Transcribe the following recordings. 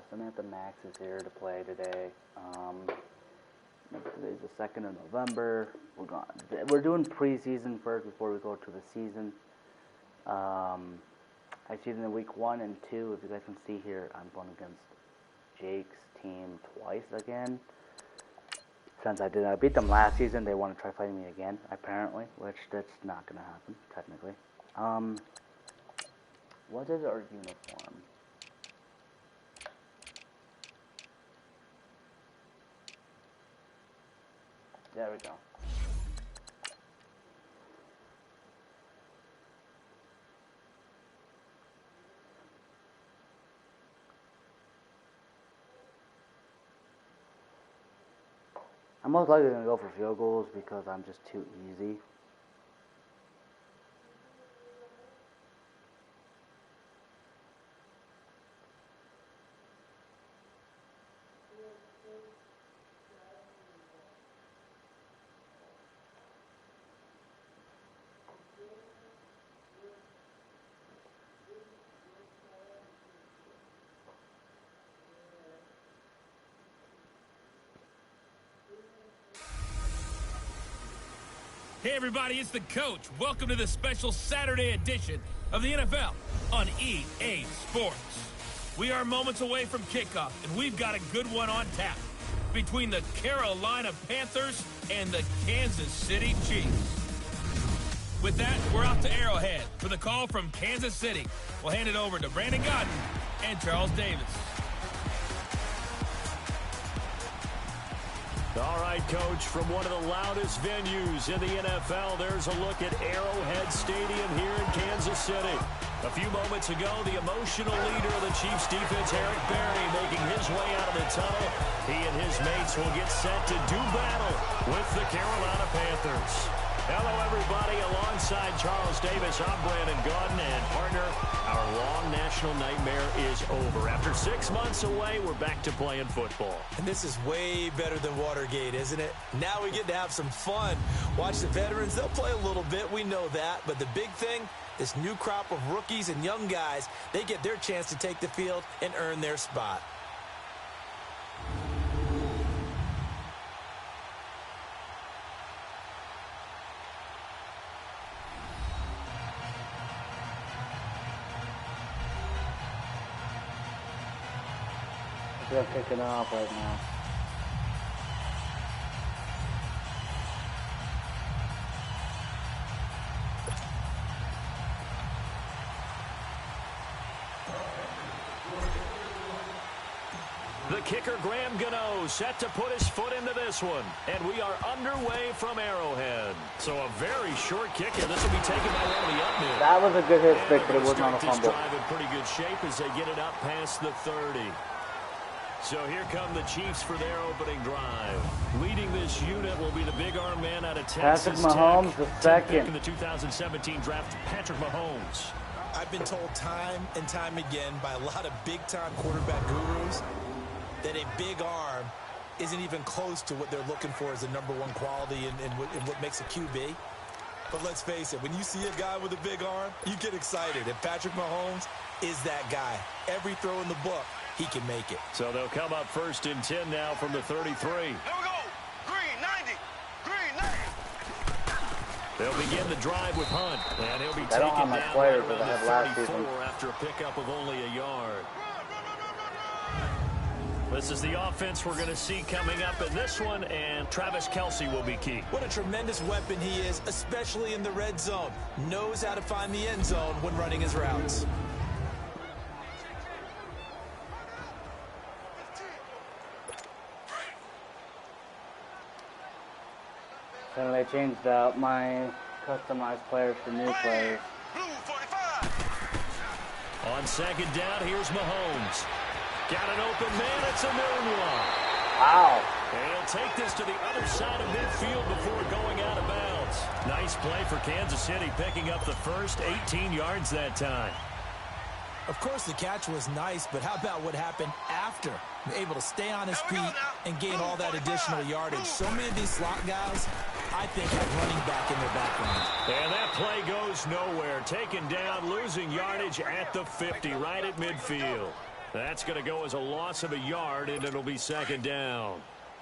Samantha Max is here to play today. Today's the 2nd of November. We're doing preseason first before we go to the season. Actually, in the week 1 and 2, if you guys can see here, I'm going against Jake's team twice again. Since I beat them last season, they want to try fighting me again, apparently, which that's not going to happen, technically. What is our uniform? There we go. I'm most likely going to go for field goals because I'm just too easy. Hey everybody, it's the coach. Welcome to the special Saturday edition of the NFL on EA Sports. We are moments away from kickoff, and we've got a good one on tap between the Carolina Panthers and the Kansas City Chiefs. With that, we're off to Arrowhead for the call from Kansas City. We'll hand it over to Brandon Godden and Charles Davis. All right, Coach, from one of the loudest venues in the NFL, there's a look at Arrowhead Stadium here in Kansas City. A few moments ago, the emotional leader of the Chiefs defense, Eric Berry, making his way out of the tunnel. He and his mates will get set to do battle with the Carolina Panthers. Hello, everybody. Alongside Charles Davis, I'm Brandon Godden, and partner, our long national nightmare is over. After 6 months away, we're back to playing football. And this is way better than Watergate, isn't it? Now we get to have some fun. Watch the veterans. They'll play a little bit. We know that. But the big thing, this new crop of rookies and young guys, they get their chance to take the field and earn their spot. They're kicking off right now. The kicker, Graham Gano, set to put his foot into this one. And we are underway from Arrowhead. So a very short kick, and this will be taken by one of the up men. That was a good hit stick, but it was not a fumble. Drive in pretty good shape as they get it up past the 30. So here come the Chiefs for their opening drive. Leading this unit will be the big arm man out of Texas Patrick Mahomes, the second. In the 2017 draft, Patrick Mahomes. I've been told time and time again by a lot of big-time quarterback gurus that a big arm isn't even close to what they're looking for as a #1 quality in what makes a QB. But let's face it, when you see a guy with a big arm, you get excited. And Patrick Mahomes is that guy. Every throw in the book, he can make it. So they'll come up 1st and 10 now from the 33. Here we go. Green 90. Green 90. They'll begin the drive with Hunt, and he'll be I don't have my taken players down that I around had the last 34 season. after a pickup of only a yard. This is the offense we're going to see coming up in this one, and Travis Kelce will be key. What a tremendous weapon he is, especially in the red zone. Knows how to find the end zone when running his routes. And they changed out my customized players for new players. Blue 45. On 2nd down, here's Mahomes. Got an open man. It's a moonwalk. Wow. And he'll take this to the other side of midfield before going out of bounds. Nice play for Kansas City, picking up the first 18 yards that time. Of course, the catch was nice, but how about what happened after? Able to stay on his feet and gain all that additional yardage. So many of these slot guys, I think, have running back in their background. And that play goes nowhere. Taken down, losing yardage at the 50, right at midfield. That's going to go as a loss of a yard, and it'll be second down.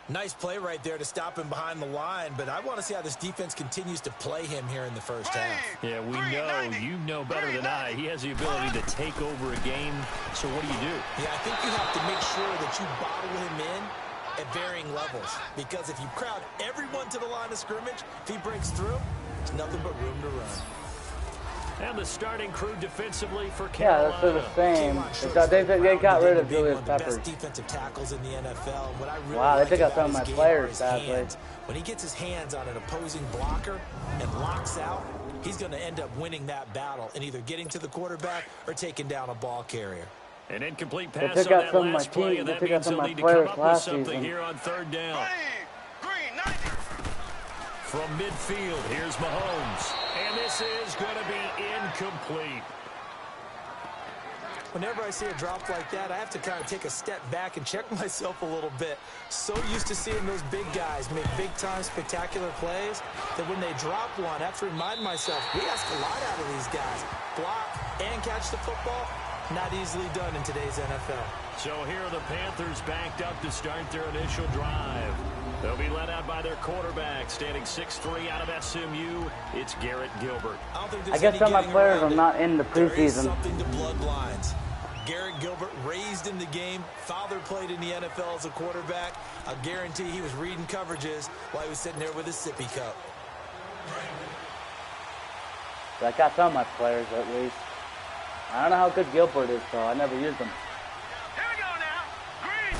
Nice play right there to stop him behind the line, but I want to see how this defense continues to play him here in the first half. Yeah, we know, you know better than I. He has the ability to take over a game, so what do you do? Yeah, I think you have to make sure that you bottle him in at varying levels, because if you crowd everyone to the line of scrimmage, if he breaks through, there's nothing but room to run. And the starting crew defensively for Yeah, Carolina. that's the same. They got rid of Julius Peppers. Defensive tackles in the NFL. What I really Wow, they took like out some of about my his game players, are his sadly. hands. When he gets his hands on an opposing blocker and locks out, he's going to end up winning that battle and either getting to the quarterback or taking down a ball carrier. An incomplete They pass took on out that some of my last play, team. and They that took out means some they'll of my need to come players up with last something season. here on third down. Green 90. From midfield, here's Mahomes. And this is going to be incomplete. Whenever I see a drop like that, I have to kind of take a step back and check myself a little bit. So used to seeing those big guys make big-time spectacular plays that when they drop one, I have to remind myself, we ask a lot out of these guys. Block and catch the football, not easily done in today's NFL. So here are the Panthers backed up to start their initial drive. They'll be led out by their quarterback, standing 6'3" out of SMU. It's Garrett Gilbert. I guess some of my players are not in the There is preseason. something to bloodlines. Garrett Gilbert, raised in the game, father played in the NFL as a quarterback. I guarantee he was reading coverages while he was sitting there with his sippy cup. I got some of my players at least. I don't know how good Gilbert is, though. I never used him. Here we go now. Green.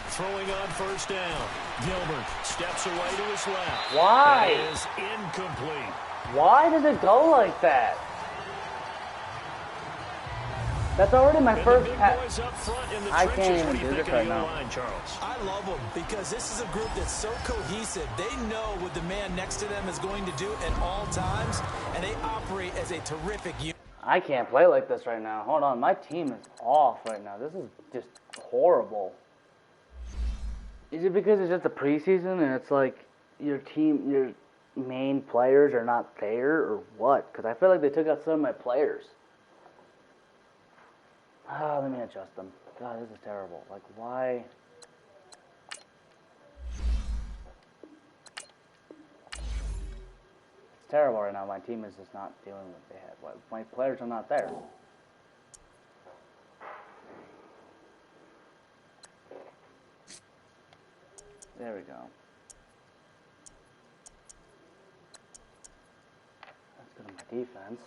Throwing on first down. Gilbert steps away to his left. Why? That is incomplete. Why does it go like that? That's already my And first the big pass. boys up front in the I trenches. can't What even do you do think this of right the now. O-line, Charles? I love them because this is a group that's so cohesive. They know what the man next to them is going to do at all times, and they operate as a terrific unit. I can't play like this right now. Hold on, my team is off right now. This is just horrible. Is it because it's just the preseason and it's like your team, your main players are not there, or what? Because I feel like they took out some of my players. Let me adjust them. God, this is terrible. Like, why? It's terrible right now. My team is just not doing what they had. My players are not there. There we go. Let's go to my defense.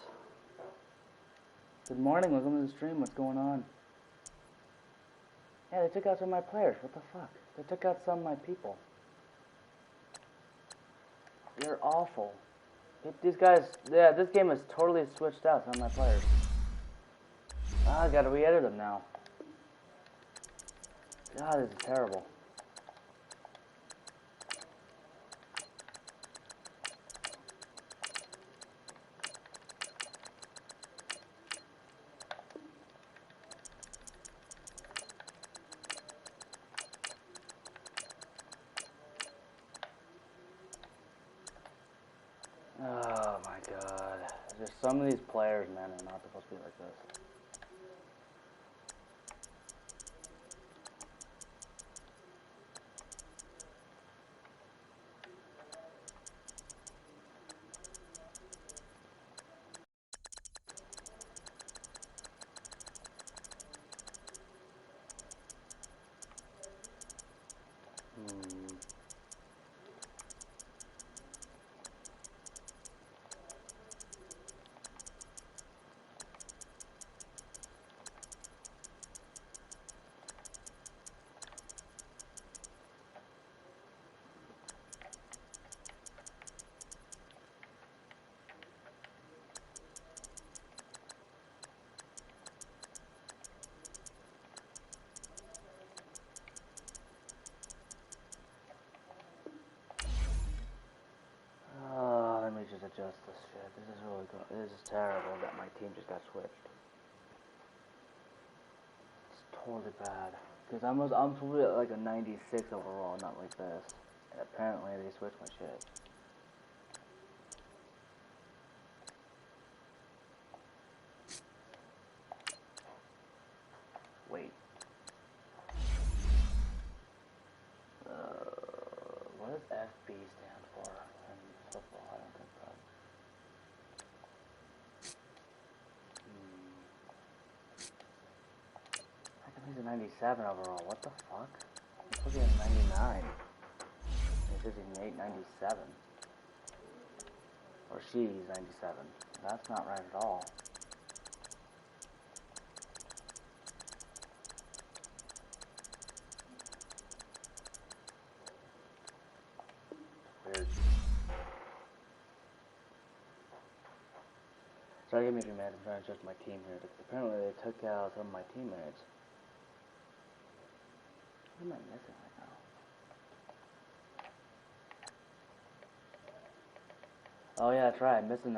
Good morning, welcome to the stream. What's going on? Yeah, they took out some of my players. What the fuck? They took out some of my people. You're awful. These guys, yeah, this game is totally switched out some of my players. I gotta re-edit them now. God, this is terrible. Oh my god. Just some of these players, man, are not supposed to be like this. Let me just adjust this shit. This is really good. This is terrible that my team just got switched. It's totally bad. Because I'm probably at like a 96 overall, not like this. And apparently they switched my shit. FB stand for in football? I don't think so. How come he's a 97 overall? What the fuck? He's supposed to be a 99. He's 58, 97. Or she's 97. That's not right at all. Weird. Sorry, give me a minute. I'm trying to adjust my team here. Apparently, they took out some of my teammates. What am I missing right now? Oh yeah, that's right. I'm missing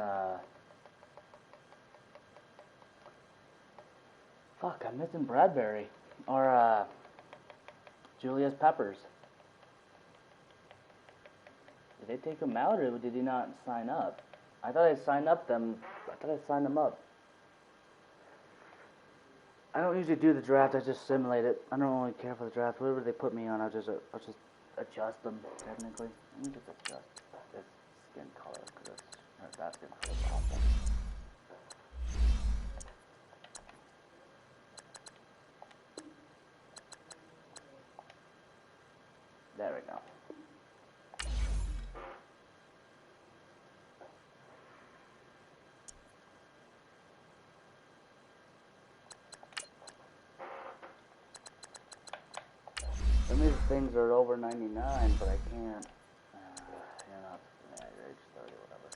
fuck, I'm missing Bradbury or Julius Peppers. Did they take him out or did he not sign up? I thought I signed them up. I don't usually do the draft. I just simulate it. I don't really care for the draft. Whatever they put me on, I'll just adjust them technically. Let me just adjust this skin color because that skin color is awful. There we go. Some of these things are over 99, but I can't. You're not. Yeah, you're age 30, whatever.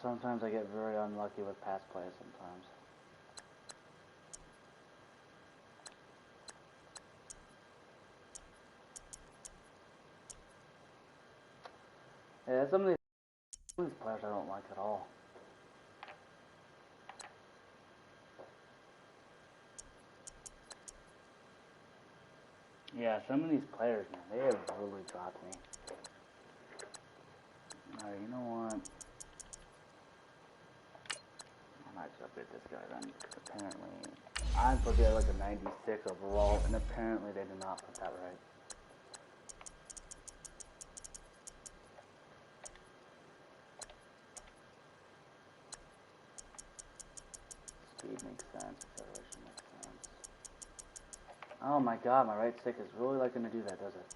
Sometimes I get very unlucky with pass plays sometimes. Yeah, some of these players I don't like at all. Yeah, some of these players, man, they have really dropped me. Alright, you know what? I might just upgrade this guy then, because apparently I'm supposed to get like a 96 overall, and apparently they did not put that right. Speed makes sense, acceleration makes sense. Oh my god, my right stick is really like going to do that, does it?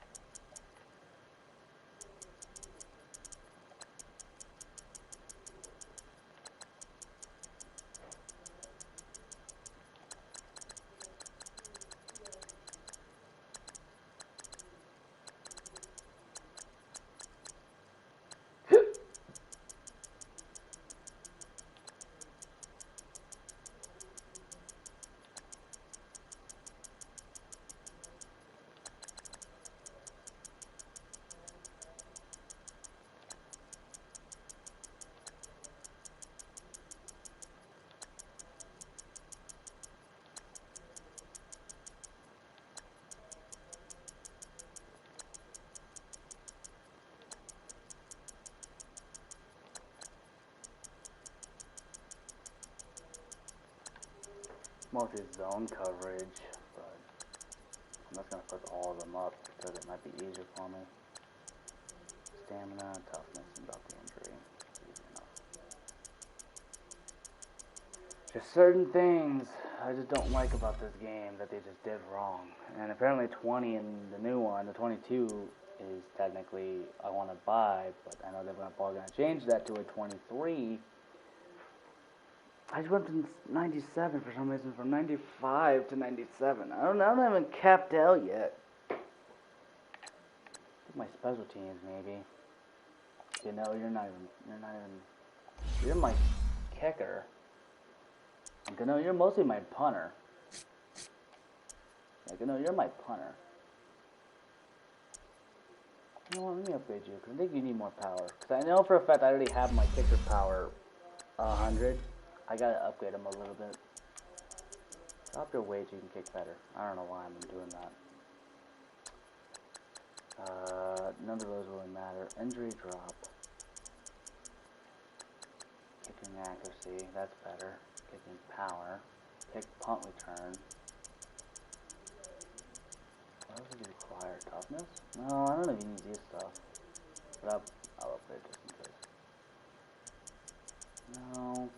Mostly zone coverage, but I'm just going to put all of them up because it might be easier for me. Stamina, toughness, and about the injury. Easy enough. There's certain things I just don't like about this game that they just did wrong. And apparently 20 in the new one, the 22 is technically I want to buy, but I know they're probably going to change that to a 23. I just went to 97 for some reason, from 95 to 97. I'm not even capped out yet. My special teams, maybe. You know, you're my kicker. You know, you're mostly my punter. Like, you know, you're my punter. You know what, let me upgrade you, because I think you need more power. Because I know for a fact I already have my kicker power 100. I gotta upgrade him a little bit. Drop your weight so you can kick better. I don't know why I'm doing that. None of those really matter. Injury drop. Kicking accuracy, that's better. Kicking power. Kick punt return. What else does it require? Toughness? No, I don't even need this stuff. But I'll upgrade just in case. No.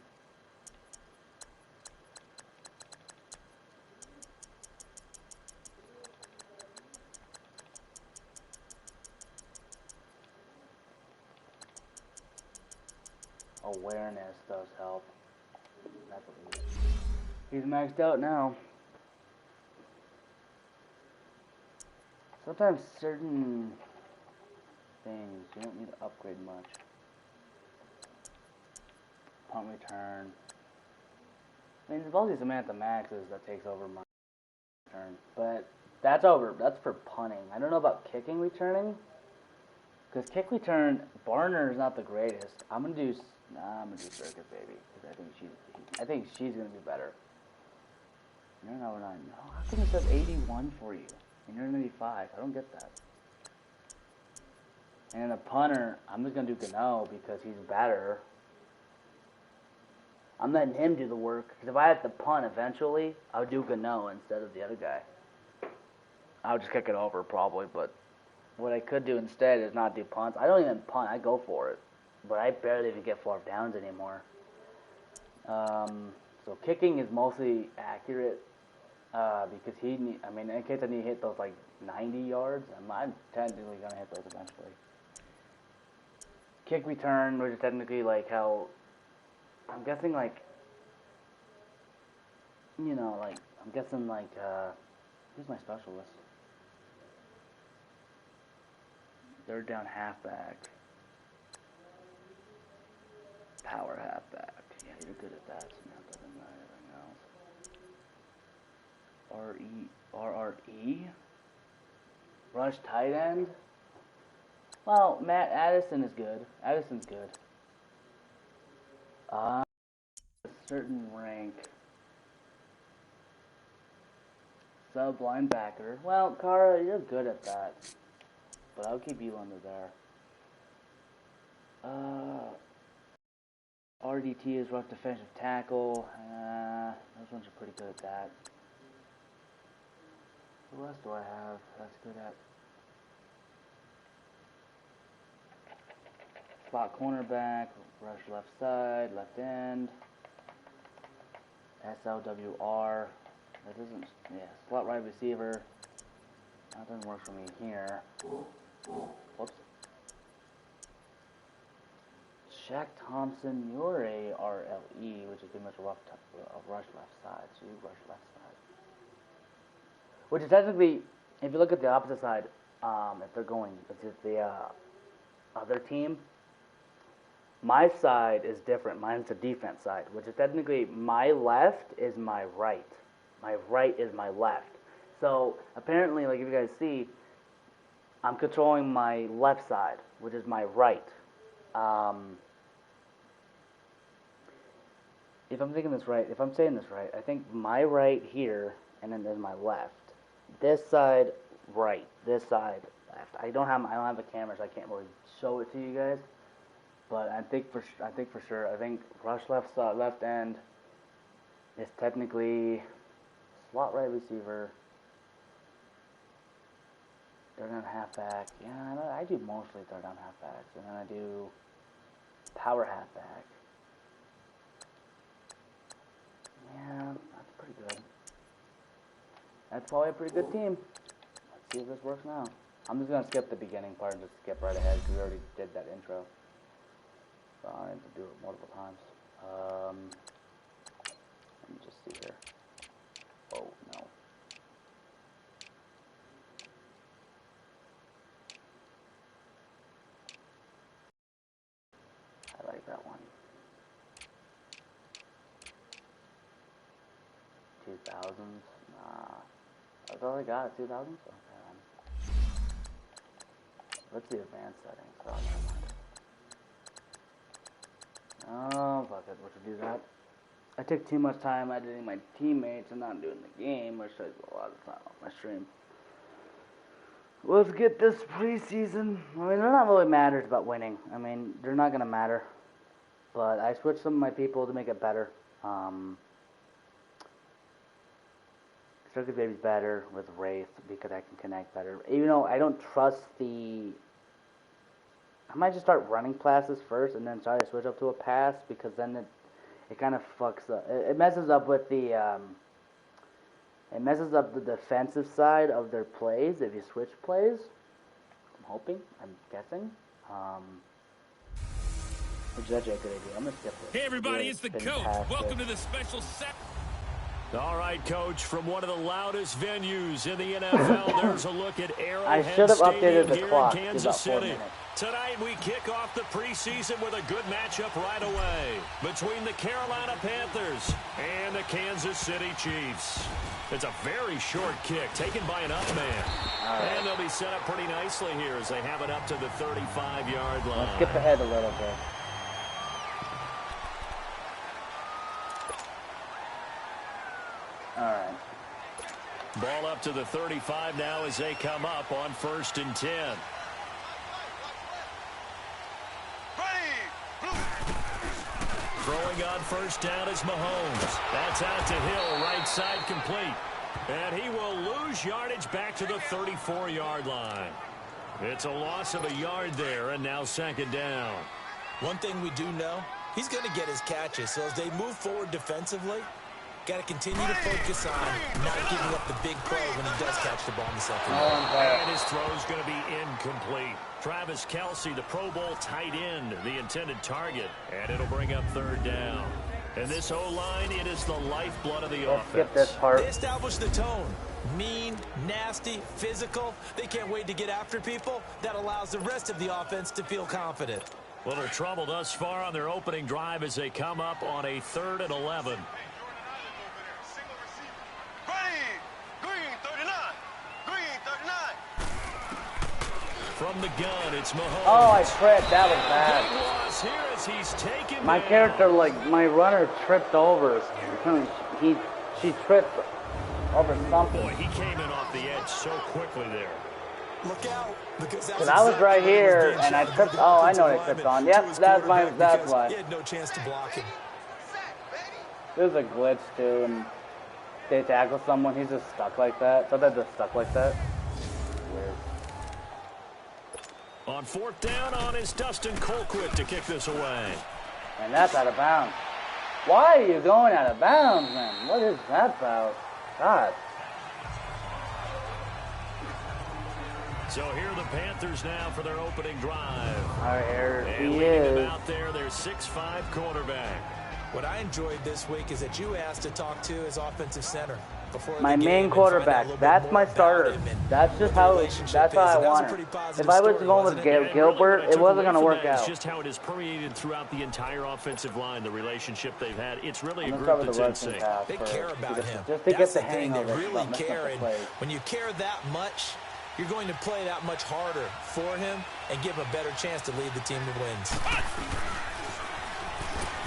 Awareness does help. That's what it is. He's maxed out now. Sometimes certain things you don't need to upgrade much. Punt return. I mean, supposedly Samantha Max's that takes over my return, but that's over. That's for punting. I don't know about kicking returning, because kick return Barner is not the greatest. I'm gonna do Circuit Baby because I think she's gonna be better. You're number 9. No, how come it says 81 for you and you're 95? I don't get that. And the punter, I'm just gonna do Gano because he's better. I'm letting him do the work because if I had to punt eventually, I would do Gano instead of the other guy. I would just kick it over probably, but what I could do instead is not do punts. I don't even punt. I go for it. But I barely even get 4 downs anymore. So kicking is mostly accurate because in case I need to hit those like 90 yards, I'm technically going to hit those eventually. Kick return, which is technically like how, I'm guessing like, who's my specialist? Third down halfback. Power halfback. Yeah, you're good at that. Samantha than anything else. RRE? Rush tight end? Well, Matt Addison is good. Addison's good. A certain rank. Sub linebacker. Well, Kara, you're good at that. But I'll keep you under there. RDT is rough defensive tackle. Those ones are pretty good at that. Who else do I have that's good at? Spot cornerback, rush left side, left end. SLWR. That doesn't, slot right receiver. That doesn't work for me here. Whoops. Shaq Thompson, you're a RLE, which is pretty much a rush left side, so you rush left side. Which is technically, if you look at the opposite side, if it's the other team, my side is different. Mine's the defense side, which is technically my left is my right. My right is my left. So apparently, like if you guys see, I'm controlling my left side, which is my right. If I'm thinking this right, if I'm saying this right, I think my right here, and then there's my left. This side, right. This side, left. I don't have a camera, so I can't really show it to you guys. But I think for sure, I think rush left side, left end is technically slot right receiver. Third down halfback. Yeah, I do mostly third down halfbacks, and then I do power halfback. Yeah, that's pretty good. That's probably a pretty good team. Let's see if this works now. I'm just going to skip the beginning part and just skip right ahead because we already did that intro. So I need to do it multiple times. Let me just see here. Oh, no. I like that one. 2000s? Nah. That's all I got, 2000s? Okay, then. Let's see advanced settings. Oh, never mind. Oh, fuck it. What to do that? I took too much time editing my teammates and not doing the game, which takes a lot of time on my stream. Let's get this preseason. I mean, they're not really matters about winning. I mean, they're not going to matter. But I switched some of my people to make it better. Circuit Baby's better with Wraith because I can connect better. Even though I don't trust the... I might just start running passes first and then try to switch up to a pass because then it kind of fucks up. It messes up with the... it messes up the defensive side of their plays if you switch plays. I'm hoping. I'm guessing. Which is actually a good idea. I'm going to skip this. Hey, everybody, it's the coach. Welcome to the special set. All right, Coach, from one of the loudest venues in the NFL, there's a look at Arrowhead I should have updated Stadium the here clock in to Kansas about 4 City. minutes. Tonight, we kick off the preseason with a good matchup right away between the Carolina Panthers and the Kansas City Chiefs. It's a very short kick taken by an up man. Right. And they'll be set up pretty nicely here as they have it up to the 35-yard line. Let's skip ahead a little bit. All right. Ball up to the 35 now as they come up on 1st and 10. Throwing on first down is Mahomes. That's out to Hill, right side complete. And he will lose yardage back to the 34-yard line. It's a loss of a yard there, and now 2nd down. One thing we do know, he's going to get his catches. So as they move forward defensively, got to continue to focus on not giving up the big play when he does catch the ball in the second half. And his throw's going to be incomplete. Travis Kelce, the Pro Bowl tight end, the intended target. And it'll bring up 3rd down. And this O-line, it is the lifeblood of the Let's offense. skip this part. They establish the tone. Mean, nasty, physical. They can't wait to get after people. That allows the rest of the offense to feel confident. Little trouble thus far on their opening drive as they come up on a 3rd and 11. From the gun, it's Mahomes. Oh, I tripped. That was bad. Big loss here as he's taken My down. character, like, my runner tripped over. She tripped over something. Boy, he came in off the edge so quickly there. Look out, because Because I was right here, and I tripped. Oh, I know what I tripped on. Yep, that's why. He had no chance to block him. There's a glitch, too, and they tackle someone, he's just stuck like that. Sometimes they're stuck like that. Weird. On 4th down on is Dustin Colquitt to kick this away. And that's out of bounds. Why are you going out of bounds, man? What is that about? God. So here are the Panthers now for their opening drive. All right, here And he leading them is. out there, their 6'5" quarterback. What I enjoyed this week is that you asked to talk to his offensive center before My the game main and quarterback. find out a little bit That's more my about starter. him and That's just what how. the relationship That's how is. I And that was want a it. pretty positive If I was story, going with wasn't it? And Gilbert, really what I it took wasn't away going to from work that is out. just how it has permeated throughout the entire offensive line, the relationship they've had. It's really I'm a gonna group start with that's the in rushing sync. pass They first, care about him. just to get That's the the hang thing. of They it. really not messing up care. the And plays. when you care that much, you're going to play that much harder for him and give him a better chance to lead the team to wins.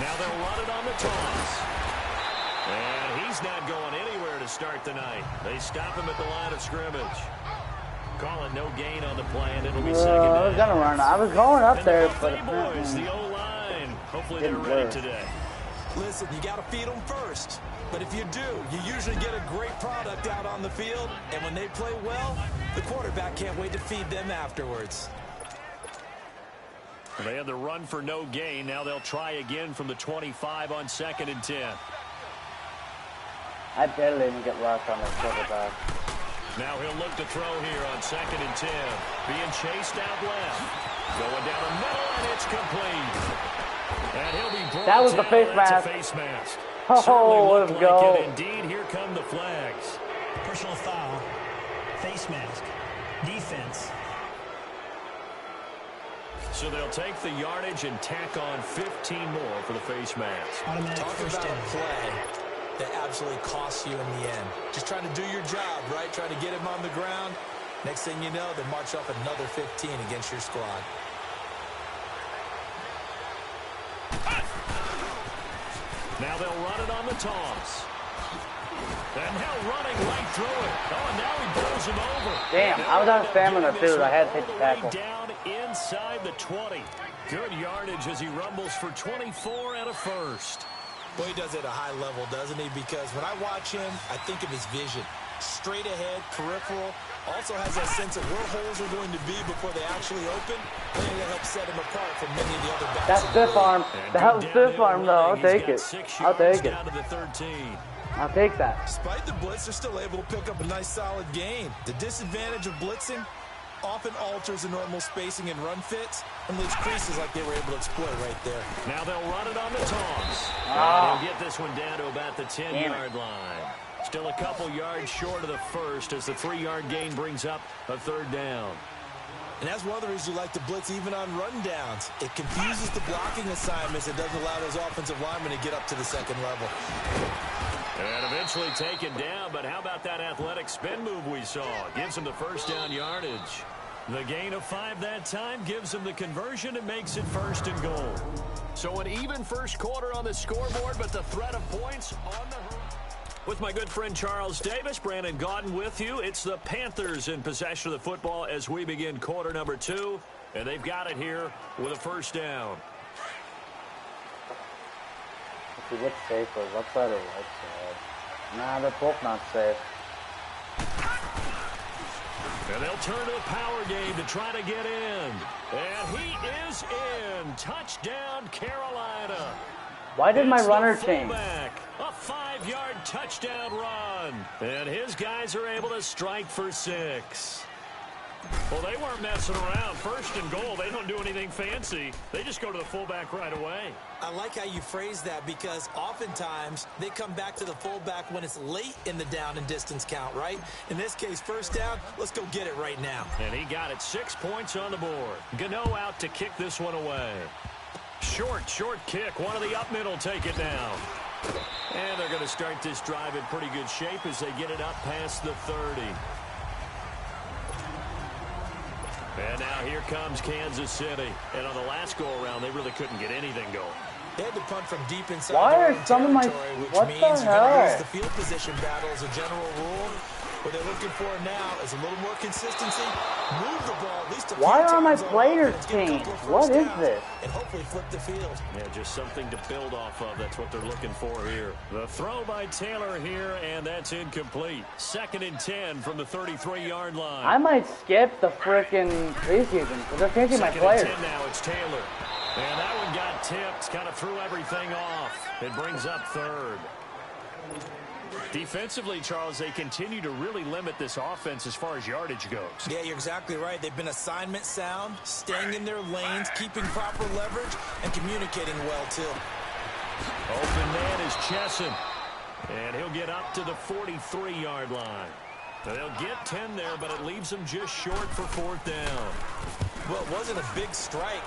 Now they'll run it on the toss. And he's not going anywhere to start the night. They stop him at the line of scrimmage. Calling no gain on the play, and it'll be 2nd down. I was going to run. I was going up And there, the but Buffalo boys, the O-line. Hopefully they're Didn't ready work. today. Listen, you got to feed them first. But if you do, you usually get a great product out on the field. And when they play well, the quarterback can't wait to feed them afterwards. They had the run for no gain. Now they'll try again from the 25 on 2nd and 10. I barely even get rushed on this quarterback. Now he'll look to throw here on 2nd and 10. Being chased out left. Going down the middle, and it's complete. And he'll be brought That was the down. face That's mask. a face mask. Oh, Certainly looked let's like go. it. Indeed, here come the flags. Personal foul, face mask, defense. So they'll take the yardage and tack on 15 more for the face mask. Automatic Talk first about a down. play that absolutely costs you in the end. Just trying to do your job, right? Trying to get him on the ground. Next thing you know, they march off another 15 against your squad. Now they'll run it on the toss. And now running right through it. Oh, and now he blows him over. Damn, I was out of stamina, too. I had to take the tackle. Down inside the 20. Good yardage as he rumbles for 24 and a first. Boy, he does it at a high level, doesn't he? Because when I watch him, I think of his vision. Straight ahead, peripheral. Also has that sense of where holes are going to be before they actually open. I think that helps set him apart from many of the other backs. That's stiff arm. That was stiff arm, though. I'll take it. I'll take it. Down to the 13. I'll take that. Despite the blitz, they're still able to pick up a nice, solid gain. The disadvantage of blitzing often alters the normal spacing and run fits and leaves creases like they were able to exploit right there. Now they'll run it on the toss. And he'll get this one down to about the 10-yard line. Still a couple yards short of the first as the 3-yard gain brings up a third down. And that's one of the reasons you like to blitz even on rundowns. It confuses the blocking assignments and doesn't allow those offensive linemen to get up to the second level. And eventually taken down, but how about that athletic spin move we saw? Gives him the first down yardage. The gain of 5 that time gives him the conversion and makes it 1st and goal. So an even first quarter on the scoreboard, but the threat of points on the horizon. With my good friend Charles Davis, Brandon Gaudin with you. It's the Panthers in possession of the football as we begin quarter number 2. And they've got it here with a first down. Let's see, what's safer? Left side or right side? Nah, they're both not safe. And they'll turn to a power game to try to get in. And he is in. Touchdown, Carolina. Why did my It's runner the change? fullback. A 5-yard touchdown run. And his guys are able to strike for 6. Well, they weren't messing around. 1st and goal, they don't do anything fancy. They just go to the fullback right away. I like how you phrase that because oftentimes they come back to the fullback when it's late in the down and distance count, right? In this case, first down, let's go get it right now. And he got it 6 points on the board. Gano out to kick this one away. Short kick. One of the up middle take it down. And they're going to start this drive in pretty good shape as they get it up past the 30. And now here comes Kansas City. And on the last go-around, they really couldn't get anything going. They had to punt from deep inside Why their are own some of my... territory, which What means the you're going to hell? lose the field position battle as a general rule. What they're looking for now is a little more consistency. Move the ball at least a few Why are my times on players offense, get a couple changed? of first What is downs, this? And hopefully flip the field. Yeah, just something to build off of. That's what they're looking for here. The throw by Taylor here, and that's incomplete. 2nd and 10 from the 33-yard line. I might skip the frickin' preseason because they're changing my 2nd players. and 10 now, it's Taylor. And that one got tipped, kind of threw everything off. It brings up 3rd. Defensively, Charles, they continue to really limit this offense as far as yardage goes. Yeah, you're exactly right. They've been assignment sound, staying in their lanes, keeping proper leverage, and communicating well, too. Open man is Chesson. And he'll get up to the 43-yard line. Now, they'll get 10 there, but it leaves them just short for 4th down. Well, it wasn't a big strike.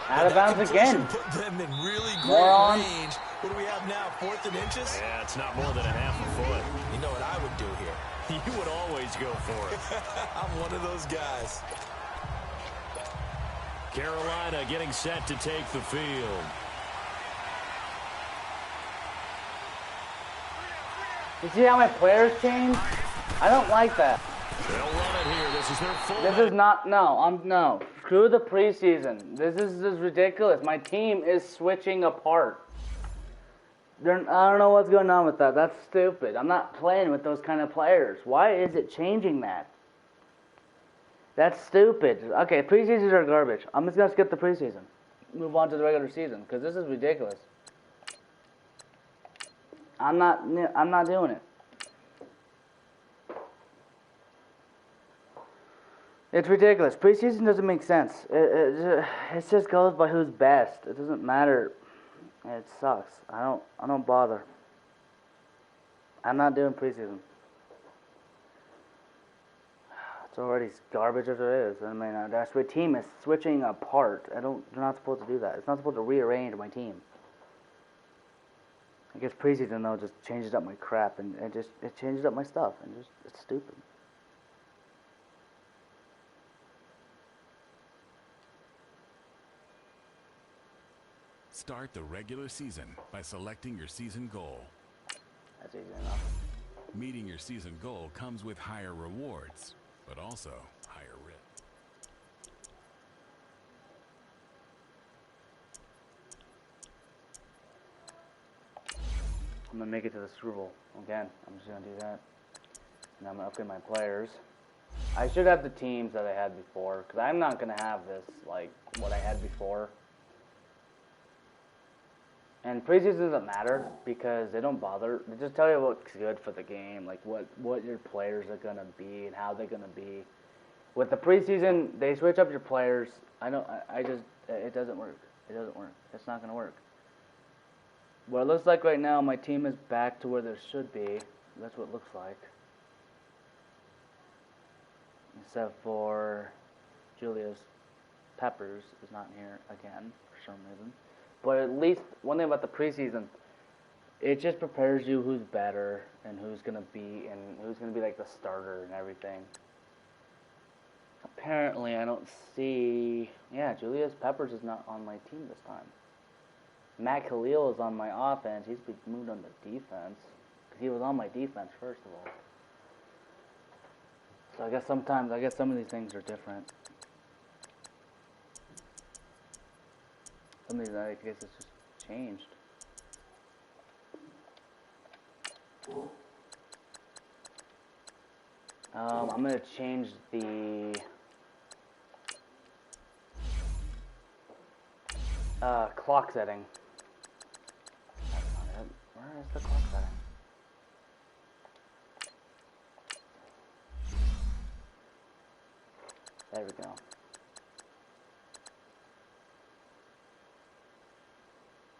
Out of bounds again. Put them in really great Moron. range. What do we have now, 4th and inches? Yeah, it's not more than a half a foot. You know what I would do here? You would always go for it. I'm one of those guys. Carolina getting set to take the field. You see how my players change? I don't like that. They'll run it here. This is their full. This is not, no. Screw the preseason. This is ridiculous. My team is switching apart. I don't know what's going on with that. That's stupid. I'm not playing with those kind of players. Why is it changing that? That's stupid. Okay, preseasons are garbage. I'm just going to skip the preseason. Move on to the regular season because this is ridiculous. I'm not doing it. It's ridiculous. Preseason doesn't make sense. It just goes by who's best. It doesn't matter. It sucks. I don't bother. I'm not doing preseason. It's already garbage as it is. I mean, my team is switching apart. They're not supposed to do that. It's not supposed to rearrange my team. I guess preseason though just changes up my crap and it changes up my stuff and it's stupid. Start the regular season by selecting your season goal. That's easy enough. Meeting your season goal comes with higher rewards, but also higher risk. I'm going to make it to the Super Bowl. Again, I'm just going to do that. And I'm going to upgrade my players. I should have the teams that I had before, because I'm not going to have this, like, what I had before. And preseason doesn't matter, because they don't bother. They just tell you what's good for the game, like what your players are going to be and how they're going to be. With the preseason, they switch up your players. I know, it doesn't work. It doesn't work. It's not going to work. What it looks like right now, my team is back to where there should be. That's what it looks like. Except for Julius Peppers is not here again for some reason. But at least one thing about the preseason, it just prepares you who's better and who's gonna be like the starter and everything. Apparently, I don't see. Yeah, Julius Peppers is not on my team this time. Matt Khalil is on my offense. He's been moved on to defense because he was on my defense first of all. So I guess some of these things are different. Some of these, I guess it's just changed. I'm gonna change the clock setting. That's not it. Where is the clock setting? There we go.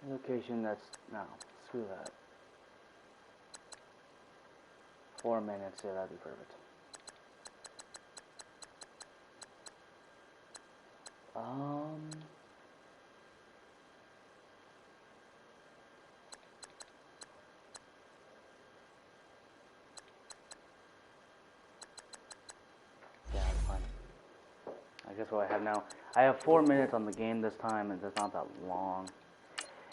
Location that's, no, screw that. 4 minutes, yeah, that'd be perfect. Yeah, that's fine. I guess what I have now, I have 4 minutes on the game this time, and it's not that long.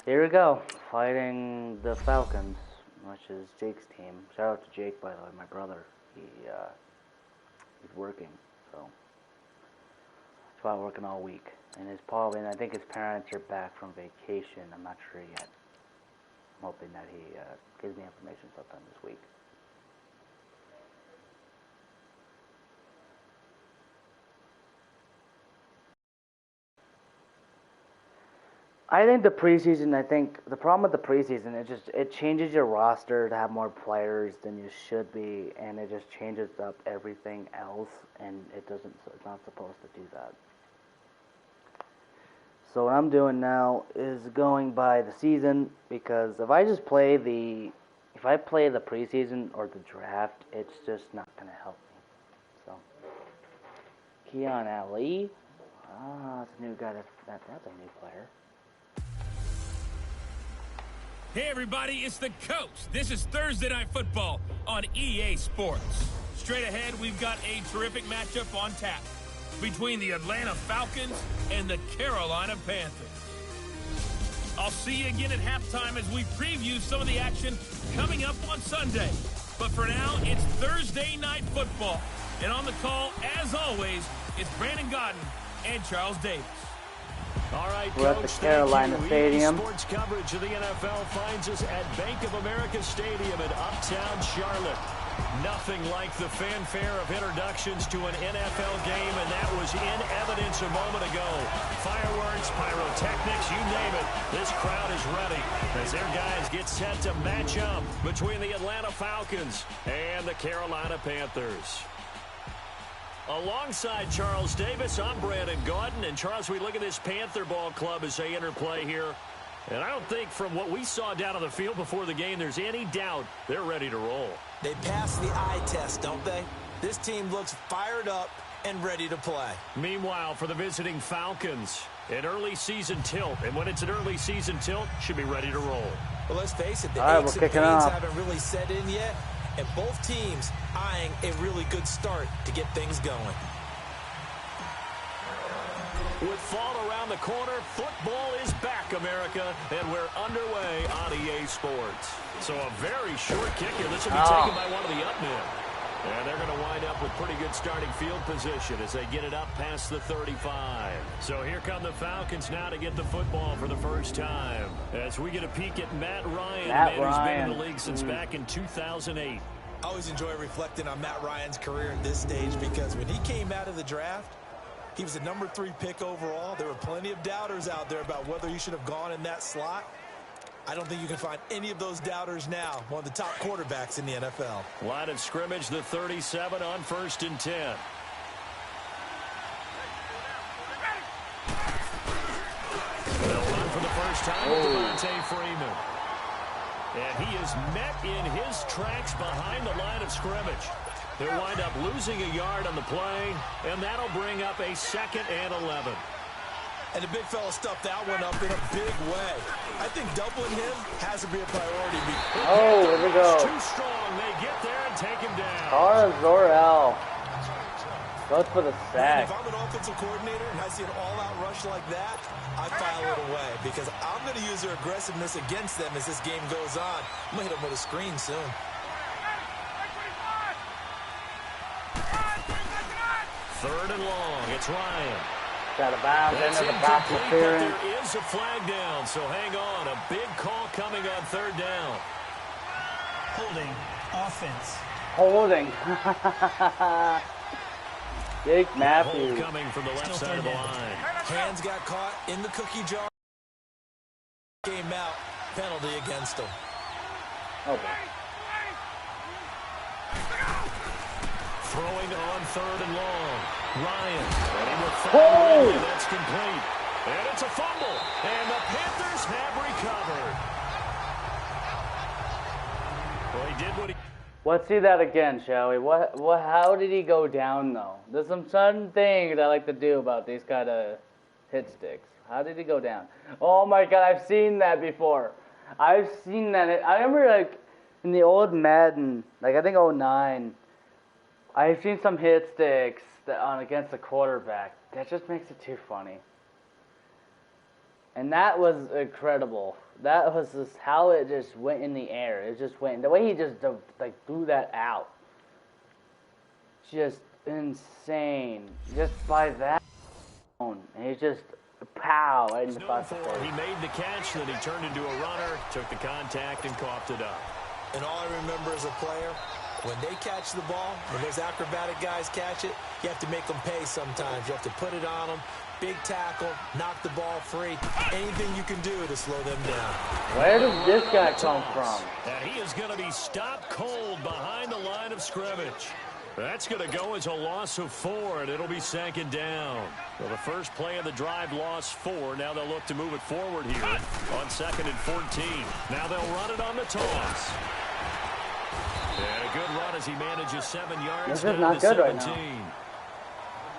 Here we go, fighting the Falcons, which is Jake's team. Shout out to Jake, by the way, my brother. He's working, so he's probably working all week. And I think his parents are back from vacation. I'm not sure yet. I'm hoping that he gives me information sometime this week. I think the problem with the preseason, it changes your roster to have more players than you should be, and it just changes up everything else, and it's not supposed to do that. So what I'm doing now is going by the season, because if I play the preseason or the draft, it's just not going to help me. So Keon Ali, that's a new guy. That's a new player. Hey everybody, it's the coach. This is Thursday Night Football on EA Sports. Straight ahead, we've got a terrific matchup on tap between the Atlanta Falcons and the Carolina Panthers. I'll see you again at halftime as we preview some of the action coming up on Sunday. But for now, it's Thursday Night Football. And on the call, as always, it's Brandon Godden and Charles Davis. All right, we're Coach, at the Carolina Stadium. Sports coverage of the NFL finds us at Bank of America Stadium in Uptown Charlotte. Nothing like the fanfare of introductions to an NFL game, and that was in evidence a moment ago. Fireworks, pyrotechnics, you name it. This crowd is ready as their guys get set to match up between the Atlanta Falcons and the Carolina Panthers. Alongside Charles Davis, I'm Brandon Gaudin. And, Charles, we look at this Panther ball club as they enter play here. And I don't think from what we saw down on the field before the game there's any doubt they're ready to roll. They pass the eye test, don't they? This team looks fired up and ready to play. Meanwhile, for the visiting Falcons, an early season tilt. And when it's an early season tilt, should be ready to roll. Well, let's face it, the aches and pains haven't really set in yet. And both teams eyeing a really good start to get things going. With fall around the corner, football is back, America, and we're underway on EA Sports. So a very short kick here. This will be taken by one of the up men. And they're going to wind up with pretty good starting field position as they get it up past the 35. So here come the Falcons now to get the football for the first time. As we get a peek at Matt Ryan, a man who's been in the league since back in 2008. I always enjoy reflecting on Matt Ryan's career at this stage because when he came out of the draft, he was the number 3 pick overall. There were plenty of doubters out there about whether he should have gone in that slot. I don't think you can find any of those doubters now. One of the top quarterbacks in the NFL. Line of scrimmage, the 37 on 1st and 10. They'll run for the first time with Devontae Freeman. And he is met in his tracks behind the line of scrimmage. He'll wind up losing a yard on the play, and that'll bring up a 2nd and 11. And the big fella stuffed that one up in a big way. I think doubling him has to be a priority. Oh, here we go. Too strong. They get there and take him down. Zorel goes for the sack. If I'm an offensive coordinator and I see an all-out rush like that, I file it away because I'm going to use their aggressiveness against them as this game goes on. I'm going to hit them with a screen soon. 3rd and long. It's Ryan. Got a bounce into the box interference. There is a flag down, so hang on. A big call coming on 3rd down. Holding. Offense. Holding. Jake Matthews. Hold coming from the left side of the line. Hands got caught in the cookie jar. Game out. Penalty against him. Okay. Throwing on 3rd and long. Ryan. And he will fire and that's complete. And it's a fumble. And the Panthers have recovered. Well, he did what he... Let's see that again, shall we? How did he go down, though? There's some sudden things I like to do about these kind of hit sticks. How did he go down? Oh, my God, I've seen that before. I've seen that. I remember, like, in the old Madden, like, I think 09, I've seen some hit sticks against the quarterback. That just makes it too funny. And that was incredible. That was just how it just went in the air. It just went, the way he just like threw that out. Just insane. Just by that alone. And he just, pow, right in the face. He made the catch, then he turned into a runner, took the contact, and coughed it up. And all I remember as a player, when they catch the ball, when those acrobatic guys catch it, you have to make them pay sometimes. You have to put it on them. Big tackle, knock the ball free. Anything you can do to slow them down. Where does this guy come from? And he is going to be stopped cold behind the line of scrimmage. That's going to go as a loss of 4, and it'll be 2nd down. Well, the first play of the drive lost 4. Now they'll look to move it forward here on 2nd and 14. Now they'll run it on the toss. And a good run as he manages 7 yards. This is not good right now.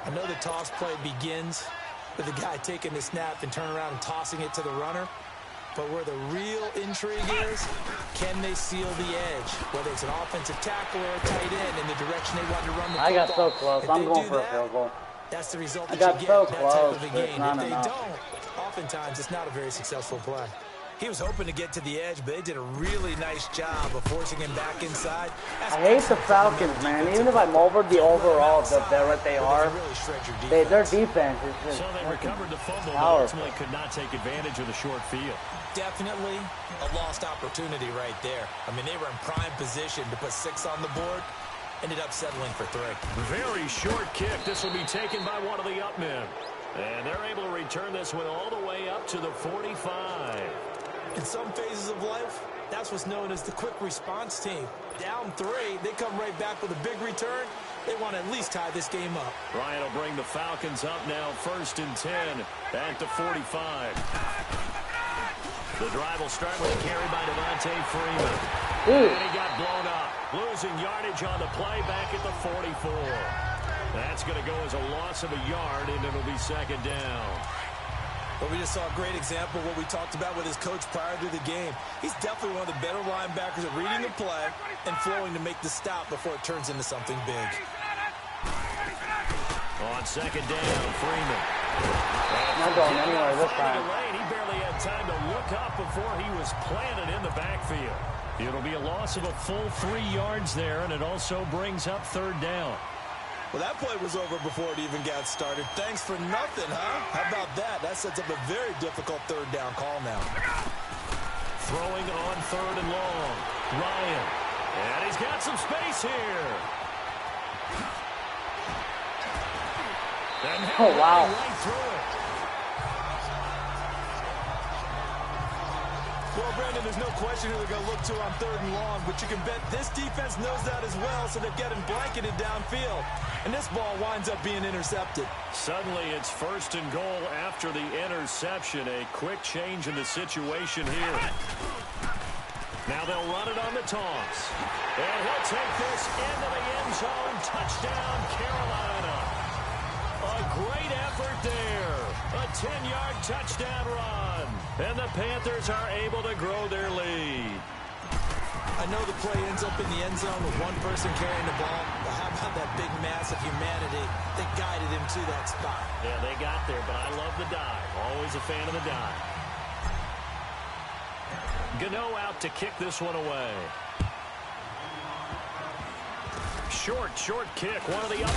I know the toss play begins with the guy taking the snap and turning around and tossing it to the runner. But where the real intrigue is, can they seal the edge? Whether it's an offensive tackle or a tight end in the direction they want to run the football. I got so close. I'm going for a field goal. That's the result that I got you get so in that type of a close, game. but If they not don't, oftentimes it's not a very successful play. He was hoping to get to the edge, but they did a really nice job of forcing him back inside. I hate the Falcons, man. Even if I'm over the overall, they're what they are. Their defense is just so they recovered the fumble, but powerful. ultimately could not take advantage of the short field. Definitely a lost opportunity right there. I mean, they were in prime position to put 6 on the board. Ended up settling for 3. Very short kick. This will be taken by one of the up men. And they're able to return this one all the way up to the 45. In some phases of life, that's what's known as the quick response team. Down 3, they come right back with a big return. They want to at least tie this game up. Ryan will bring the Falcons up now 1st and 10 at the 45. The drive will start with a carry by Devontae Freeman. And he got blown up. Losing yardage on the play back at the 44. That's going to go as a loss of a yard, and it'll be 2nd down. But we just saw a great example of what we talked about with his coach prior to the game. He's definitely one of the better linebackers at reading the play and flowing to make the stop before it turns into something big. On 2nd down, Freeman. Not going anywhere this time. He barely had time to look up before he was planted in the backfield. It'll be a loss of a full 3 yards there, and it also brings up 3rd down. Well, that play was over before it even got started. Thanks for nothing, huh? How about that? That sets up a very difficult 3rd down call now. Throwing on 3rd and long. Ryan. And he's got some space here. And Oh, wow. Right through it. Well, Brandon, there's no question who they're going to look to on 3rd and long, but you can bet this defense knows that as well, so they're getting blanketed downfield. And this ball winds up being intercepted. Suddenly, it's 1st and goal after the interception. A quick change in the situation here. Now they'll run it on the toss. And he'll take this into the end zone. Touchdown, Carolina. A great effort there. A 10-yard touchdown run. And the Panthers are able to grow their lead. I know the play ends up in the end zone with one person carrying the ball, but how about that big mass of humanity that guided him to that spot? Yeah, they got there, but I love the dive. Always a fan of the dive. Gano out to kick this one away. Short kick. One of the up.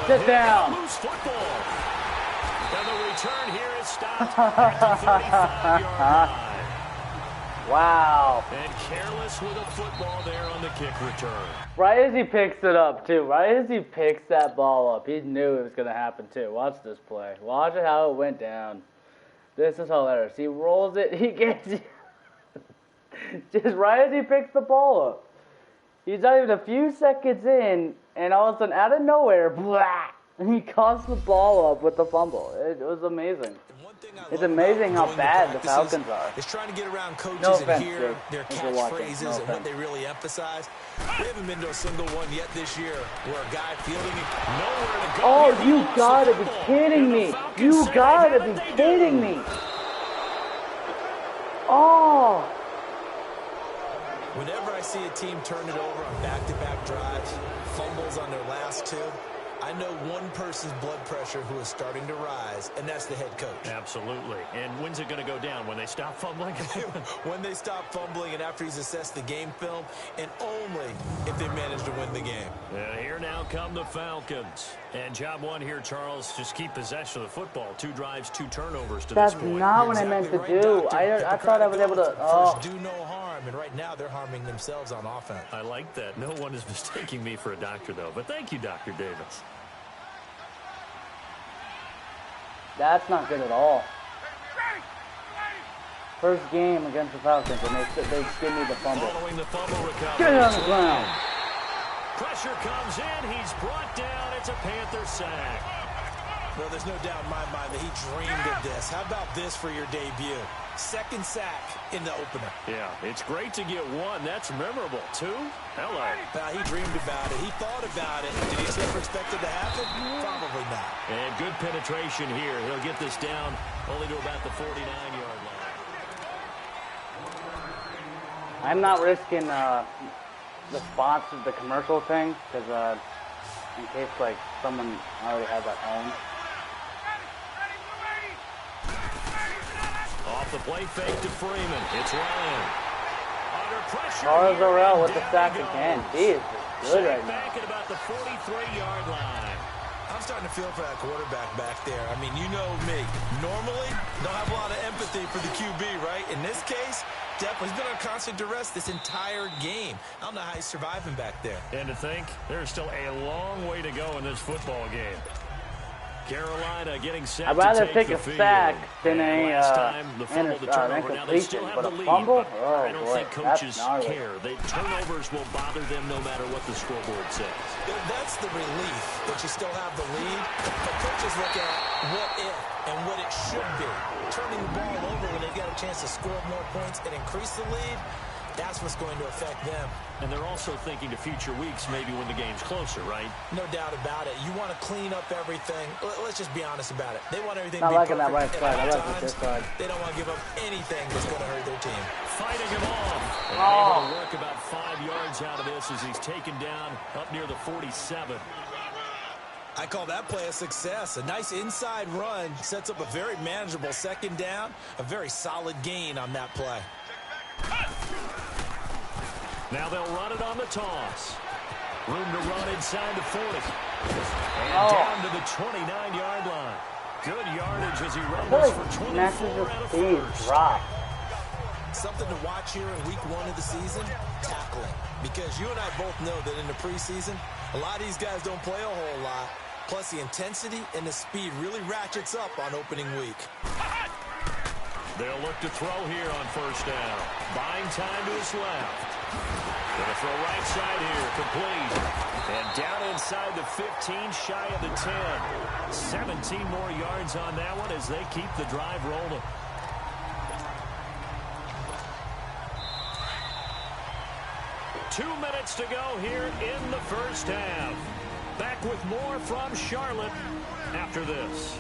Sit down. Loose football. And the return here is stopped at the 35-yard line. Wow. And careless with a football there on the kick return. Right as he picks it up, too. Right as he picks that ball up, he knew it was going to happen, too. Watch this play. Watch it how it went down. This is hilarious. He rolls it. He gets just right as he picks the ball up. He's not even a few seconds in, and all of a sudden, out of nowhere, blah, and he caught the ball up with the fumble. It was amazing. It's amazing how bad the Falcons are. It's trying to get around coaches No offense, and hear Jake. their Thanks for watching. catchphrases No and what offense. they really emphasize. We haven't been to a single one yet this year where a guy fielding it. Nowhere to go. Oh, He you lost the gotta be football. kidding And the me. Falcons You say gotta they be have it, they kidding do. me. Oh. Whenever I see a team turn it over on back-to-back drives, fumbles on their last 2, I know one person's blood pressure who is starting to rise, and that's the head coach. Absolutely. And when's it going to go down? When they stop fumbling? When they stop fumbling and after he's assessed the game film, and only if they manage to win the game. And here now come the Falcons. And job one here, Charles, just keep possession of the football. 2 drives, 2 turnovers to That's this point. not what I meant to Exactly do. Doctor. I thought I was able to. Oh. First, do no harm, and right now they're harming themselves on offense. I like that. No one is mistaking me for a doctor, though. But thank you, Dr. Davis. That's not good at all. First game against the Falcons, and they give me the fumble. Following the fumble recovery. Get it on the ground. Pressure comes in. He's brought down. It's a Panther sack. Well, there's no doubt in my mind that he dreamed of this. How about this for your debut? 2nd sack in the opener. Yeah, it's great to get 1. That's memorable. 2? Hello. He dreamed about it. He thought about it. Did he ever expect it to happen? Probably not. And good penetration here. He'll get this down only to about the 49-yard line. I'm not risking the spots of the commercial thing because in case like someone already has that owned. Off the play fake to Freeman. It's Ryan. Under pressure. Charles here, Orell and with the down sack he again. goes. He is good right now. Back at about the 43-yard line. I'm starting to feel for that quarterback back there. I mean, you know me. Normally, don't have a lot of empathy for the QB, right? In this case, definitely. He's been on constant duress this entire game. I don't know how he's surviving back there. And to think, there's still a long way to go in this football game. Carolina getting set I'd rather to take take a the sack field. than And last time, the fumble, the turnover. Now they still incompletion, have but the a lead, fumble? but Oh, I don't boy, think that's coaches gnarly. care. The turnovers will bother them no matter what the scoreboard says. That's the relief that you still have the lead. But coaches look at what if and what it should be. Turning the ball over when they get a chance to score more points and increase the lead, that's what's going to affect them. And they're also thinking to future weeks, maybe when the game's closer, right? No doubt about it. You want to clean up everything. Let's just be honest about it. They want everything Not to be liking that right perfect side. at I all like this side. times. They don't want to give up anything that's going to hurt their team. Fighting him off. And Oh. able to work about 5 yards out of this as he's taken down up near the 47. I call that play a success. A nice inside run sets up a very manageable second down, a very solid gain on that play. Now they'll run it on the toss. Room to run inside the 40. And down to the 29-yard line. Good yardage as he rumbles for 24 and a first. Drop. Something to watch here in week 1 of the season, tackling. Because you and I both know that in the preseason, a lot of these guys don't play a whole lot. Plus, the intensity and the speed really ratchets up on opening week. They'll look to throw here on first down. Buying time to his left. Gonna throw right side here, complete. And down inside the 15, shy of the 10. 17 more yards on that one as they keep the drive rolling. Two minutes to go here in the first half. Back with more from Charlotte after this.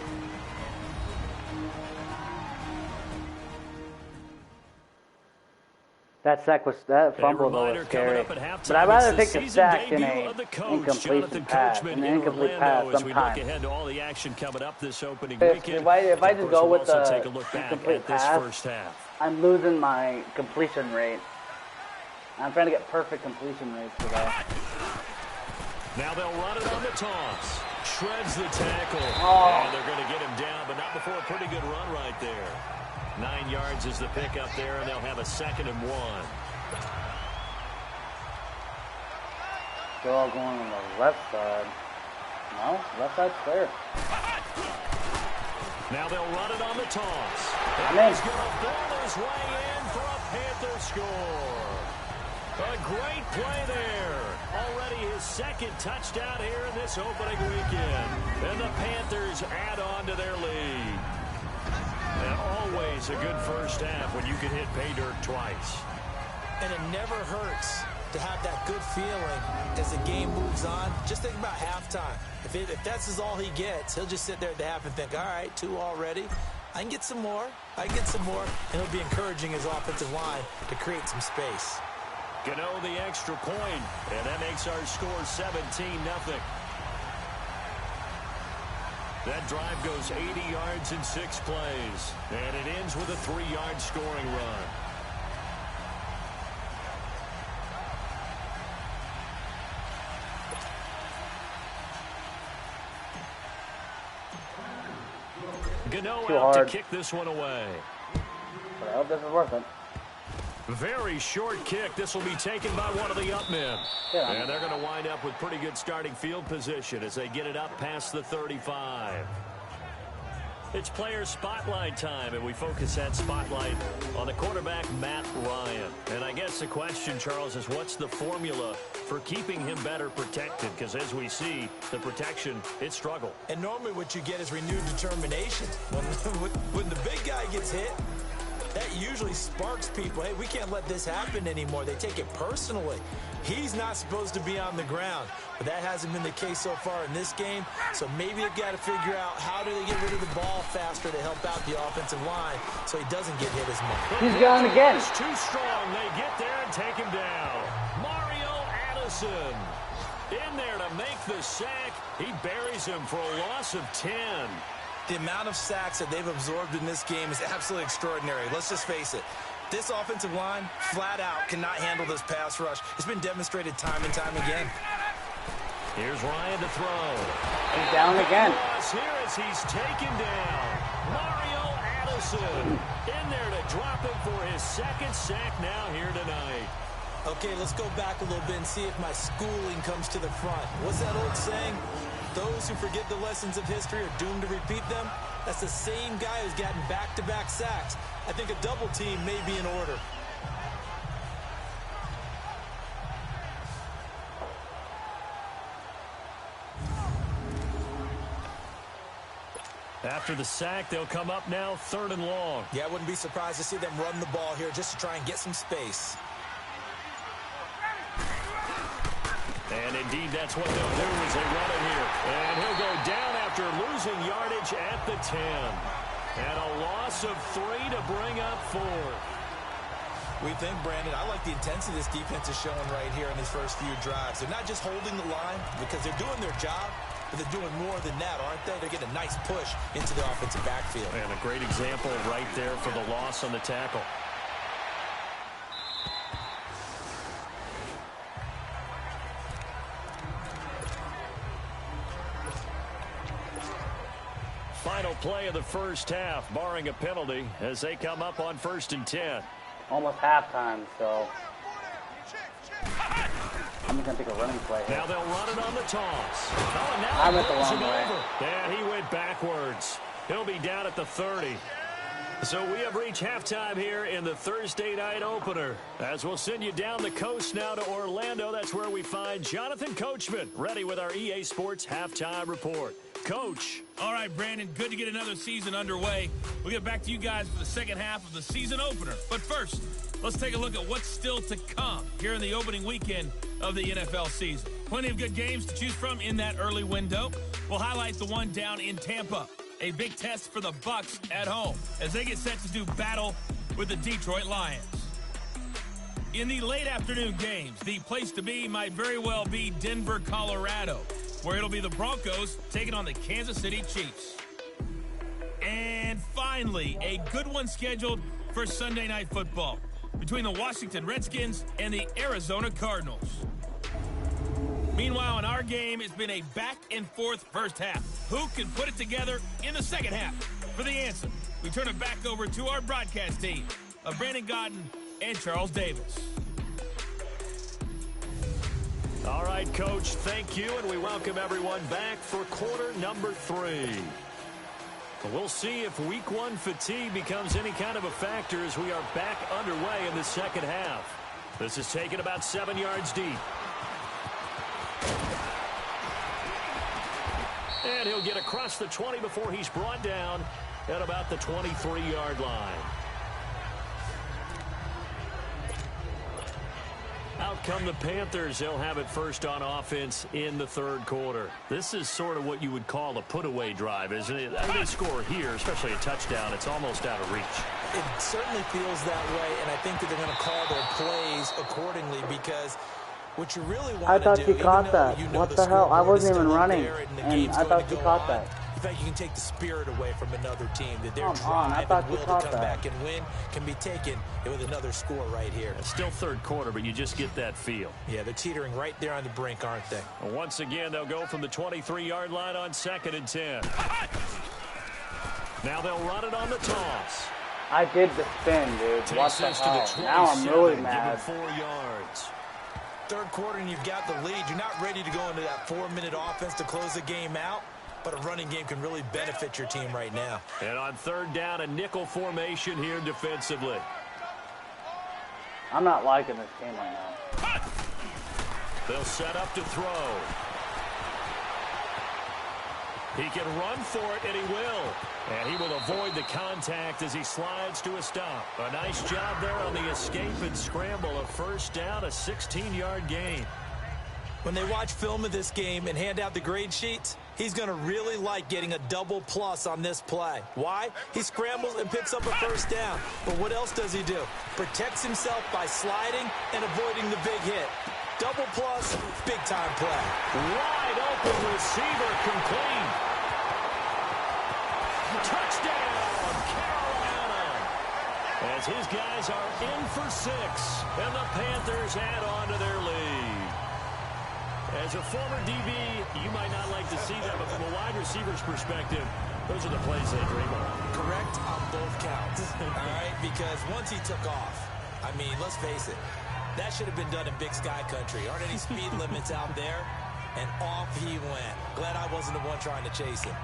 That fumble was scary. But I'd rather take a sack than an incomplete pass. An incomplete pass sometimes. Ahead to all the action coming up this opening If weekend. I just go with the take a look back incomplete at this pass, first half. I'm losing my completion rate. I'm trying to get perfect completion rates today. Now they'll run it on the toss. Shreds the tackle. And they're going to get him down, but not before a pretty good run right there. 9 yards is the pickup there, and they'll have a 2nd and 1. They're all going on the left side. No, left side's clear. Now they'll run it on the toss. I'm And in. he's going to ball his way in for a Panther score. A great play there. Already his 2nd touchdown here in this opening weekend. And the Panthers add on to their lead. And always a good first half when you can hit pay dirt twice. And it never hurts to have that good feeling as the game moves on. Just think about halftime. If that's all he gets, he'll just sit there at the half and think, all right, 2 already. I can get some more. I can get some more. And he'll be encouraging his offensive line to create some space. Gano the extra point, and that makes our score 17-0. That drive goes 80 yards in 6 plays, and it ends with a 3-yard scoring run. Gano out to kick this one away. But I hope this is worth it. Very short kick. This will be taken by one of the up men. Yeah. And they're going to wind up with pretty good starting field position as they get it up past the 35. It's player spotlight time, and we focus that spotlight on the quarterback, Matt Ryan. And I guess the question, Charles, is what's the formula for keeping him better protected? Because as we see, the protection, it struggled. And normally what you get is renewed determination. When the big guy gets hit, that usually sparks people. Hey, we can't let this happen anymore. They take it personally. He's not supposed to be on the ground, but that hasn't been the case so far in this game. So maybe they've got to figure out how do they get rid of the ball faster to help out the offensive line so he doesn't get hit as much. He's gone again. It's too strong. They get there and take him down. Mario Addison in there to make the sack. He buries him for a loss of 10. The amount of sacks that they've absorbed in this game is absolutely extraordinary. Let's just face it. This offensive line, flat out, cannot handle this pass rush. It's been demonstrated time and time again. Here's Ryan to throw. He's down again. Here as he's taken down. Mario Addison in there to drop it for his 2nd sack now here tonight. Okay, let's go back a little bit and see if my schooling comes to the front. What's that old saying? Those who forget the lessons of history are doomed to repeat them. That's the same guy who's gotten back-to-back sacks. I think a double team may be in order. After the sack, they'll come up now 3rd and long. Yeah, I wouldn't be surprised to see them run the ball here just to try and get some space. And indeed, that's what they'll do as they run it here. And he'll go down after losing yardage at the 10. And a loss of 3 to bring up 4. We think, Brandon, I like the intensity this defense is showing right here in these first few drives. They're not just holding the line because they're doing their job, but they're doing more than that, aren't they? They're getting a nice push into the offensive backfield. And a great example right there for the loss on the tackle. Final play of the first half, barring a penalty, as they come up on 1st and 10. Almost halftime, so I'm just going to take a running play here. Now they'll run it on the toss. Oh, and now I went the rolls wrong him way. over. Yeah, he went backwards. He'll be down at the 30. So we have reached halftime here in the Thursday night opener. As we'll send you down the coast now to Orlando, that's where we find Jonathan Coachman, ready with our EA Sports halftime report. Coach. All right, Brandon, good to get another season underway. We'll get back to you guys for the second half of the season opener. But first, let's take a look at what's still to come here in the opening weekend of the NFL season. Plenty of good games to choose from in that early window. We'll highlight the one down in Tampa. A big test for the Bucs at home as they get set to do battle with the Detroit Lions. In the late afternoon games, the place to be might very well be Denver, Colorado, where it'll be the Broncos taking on the Kansas City Chiefs. And finally, a good one scheduled for Sunday Night Football between the Washington Redskins and the Arizona Cardinals. Meanwhile, in our game, it's been a back-and-forth first half. Who can put it together in the second half? For the answer, we turn it back over to our broadcast team of Brandon Godden and Charles Davis. All right, Coach, thank you, and we welcome everyone back for quarter number 3. We'll see if week 1 fatigue becomes any kind of a factor as we are back underway in the second half. This is taken about 7 yards deep. And he'll get across the 20 before he's brought down at about the 23-yard line. Out come the Panthers. They'll have it first on offense in the third quarter. This is sort of what you would call a put-away drive, isn't it? They score here, especially a touchdown. It's almost out of reach. It certainly feels that way, and I think that they're going to call their plays accordingly because what you really want to do... I thought you caught that. What the hell? I wasn't even running, and I thought you caught that. In fact, you can take the spirit away from another team. That their I drive thought and you will to caught come that. back and win can be taken with another score right here. It's still third quarter, but you just get that feel. Yeah, they're teetering right there on the brink, aren't they? And once again, they'll go from the 23-yard line on 2nd and 10. Now they'll run it on the toss. I did the spin, dude. What the hell? Now I'm really mad. Give him 4 yards. Third quarter and you've got the lead. You're not ready to go into that 4-minute offense to close the game out, but a running game can really benefit your team right now. And on third down, a nickel formation here defensively. I'm not liking this game right now. They'll set up to throw. He can run for it, and he will. And he will avoid the contact as he slides to a stop. A nice job there on the escape and scramble. A first down, a 16-yard gain. When they watch film of this game and hand out the grade sheets, he's going to really like getting a double plus on this play. Why? He scrambles and picks up a first down. But what else does he do? Protects himself by sliding and avoiding the big hit. Double plus, big-time play. Wide open receiver complete. Touchdown, Carolina. As his guys are in for 6, and the Panthers add on to their lead. As a former DB, you might not like to see that, but from a wide receiver's perspective, those are the plays they dream of. Correct on both counts, all right? Because once he took off, I mean, let's face it, that should have been done in Big Sky Country. Aren't any speed limits out there? And off he went. Glad I wasn't the one trying to chase him.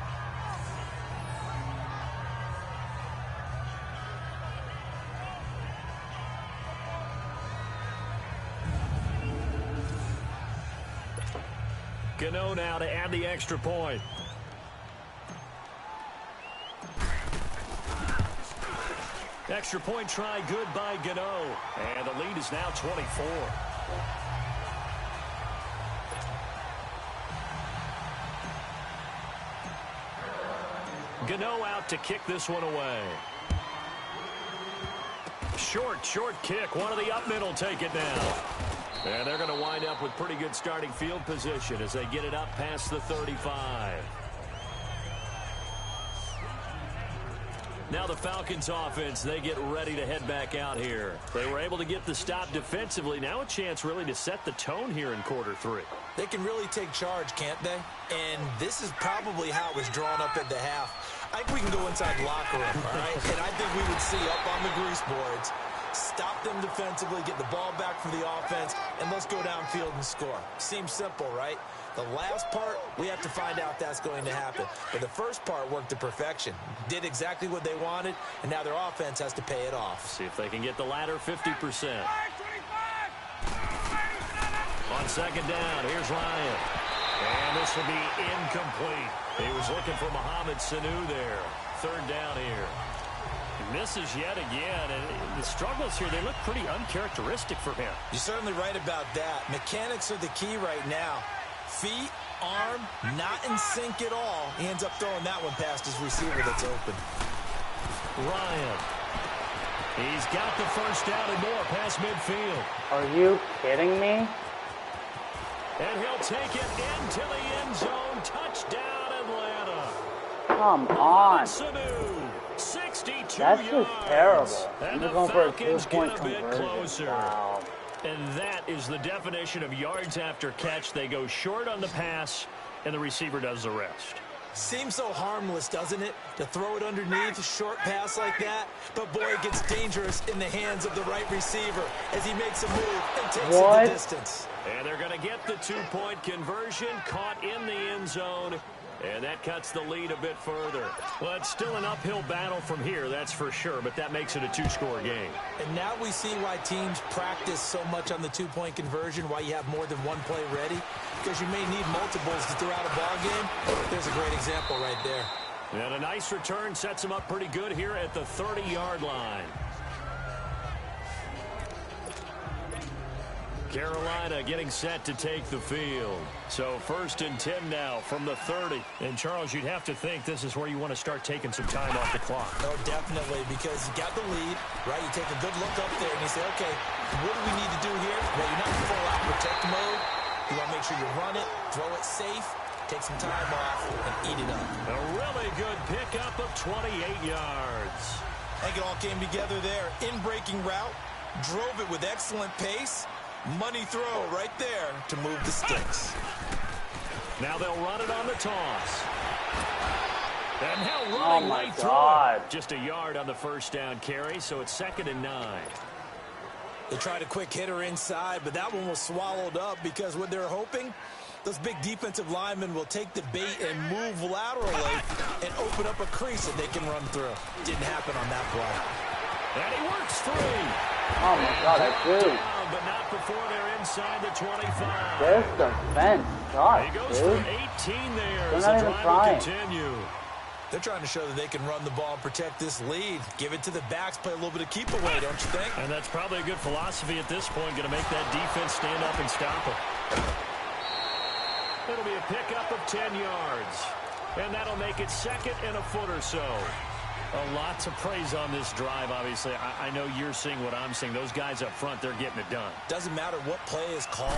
Gano now to add the extra point. Extra point try good by Gano. And the lead is now 24. Gano out to kick this one away. Short kick. One of the up middle take it now. And they're going to wind up with pretty good starting field position as they get it up past the 35. Now the Falcons offense, they get ready to head back out here. They were able to get the stop defensively. Now a chance really to set the tone here in quarter 3. They can really take charge, can't they? And this is probably how it was drawn up at the half. I think we can go inside the locker room, all right? And I think we would see up on the grease boards, stop them defensively, get the ball back from the offense, and let's go downfield and score. Seems simple, right? The last part, we have to find out that's going to happen. But the first part worked to perfection. Did exactly what they wanted, and now their offense has to pay it off. See if they can get the latter 50%. On second down, here's Ryan. And this will be incomplete. He was looking for Mohamed Sanu there. Third down here. He misses yet again, and the struggles here, they look pretty uncharacteristic for him. You're certainly right about that. Mechanics are the key right now. Feet, arm, not in sync at all. He ends up throwing that one past his receiver that's open. Ryan. He's got the first down and more past midfield. Are you kidding me? And he'll take it into the end zone. Touchdown, Atlanta. Come on. Sanu, 62 That's yards. just terrible. And I'm the just going for a Falcons two-point get a bit conversion. closer. Wow. And that is the definition of yards after catch. They go short on the pass, and the receiver does the rest. Seems so harmless, doesn't it? To throw it underneath, a short pass like that. But, boy, it gets dangerous in the hands of the right receiver as he makes a move and takes it the distance. And they're going to get the two-point conversion, caught in the end zone. And that cuts the lead a bit further. Well, it's still an uphill battle from here, that's for sure, but that makes it a two-score game. And now we see why teams practice so much on the two-point conversion, why you have more than one play ready, because you may need multiples to throw out a ball game. There's a great example right there. And a nice return sets them up pretty good here at the 30-yard line. Carolina getting set to take the field. So 1st and 10 now from the 30. And Charles, you'd have to think this is where you want to start taking some time off the clock. Oh, definitely, because you got the lead, right? You take a good look up there and you say, okay, what do we need to do here? Well, you're not in full-out protect mode. You want to make sure you run it, throw it safe, take some time off, and eat it up. A really good pickup of 28 yards. I think it all came together there. In-breaking route, drove it with excellent pace. Money throw right there to move the sticks. Now they'll run it on the toss. And now running right through it. Just a yard on the first down carry, so it's 2nd and 9. They tried a quick hitter inside, but that one was swallowed up because what they're hoping, those big defensive linemen will take the bait and move laterally and open up a crease that they can run through. Didn't happen on that play. And he works free. Oh my God, that's good. But not before they're inside the 25. This defense sucks, He goes dude. for 18 there. They're As not the even drive trying. will continue. They're trying to show that they can run the ball and protect this lead. Give it to the backs, play a little bit of keep away, don't you think? And that's probably a good philosophy at this point. Going to make that defense stand up and stop it. It'll be a pickup of 10 yards. And that'll make it 2nd and a foot or so. Lots of praise on this drive, obviously. I know you're seeing what I'm seeing. Those guys up front, they're getting it done. Doesn't matter what play is called.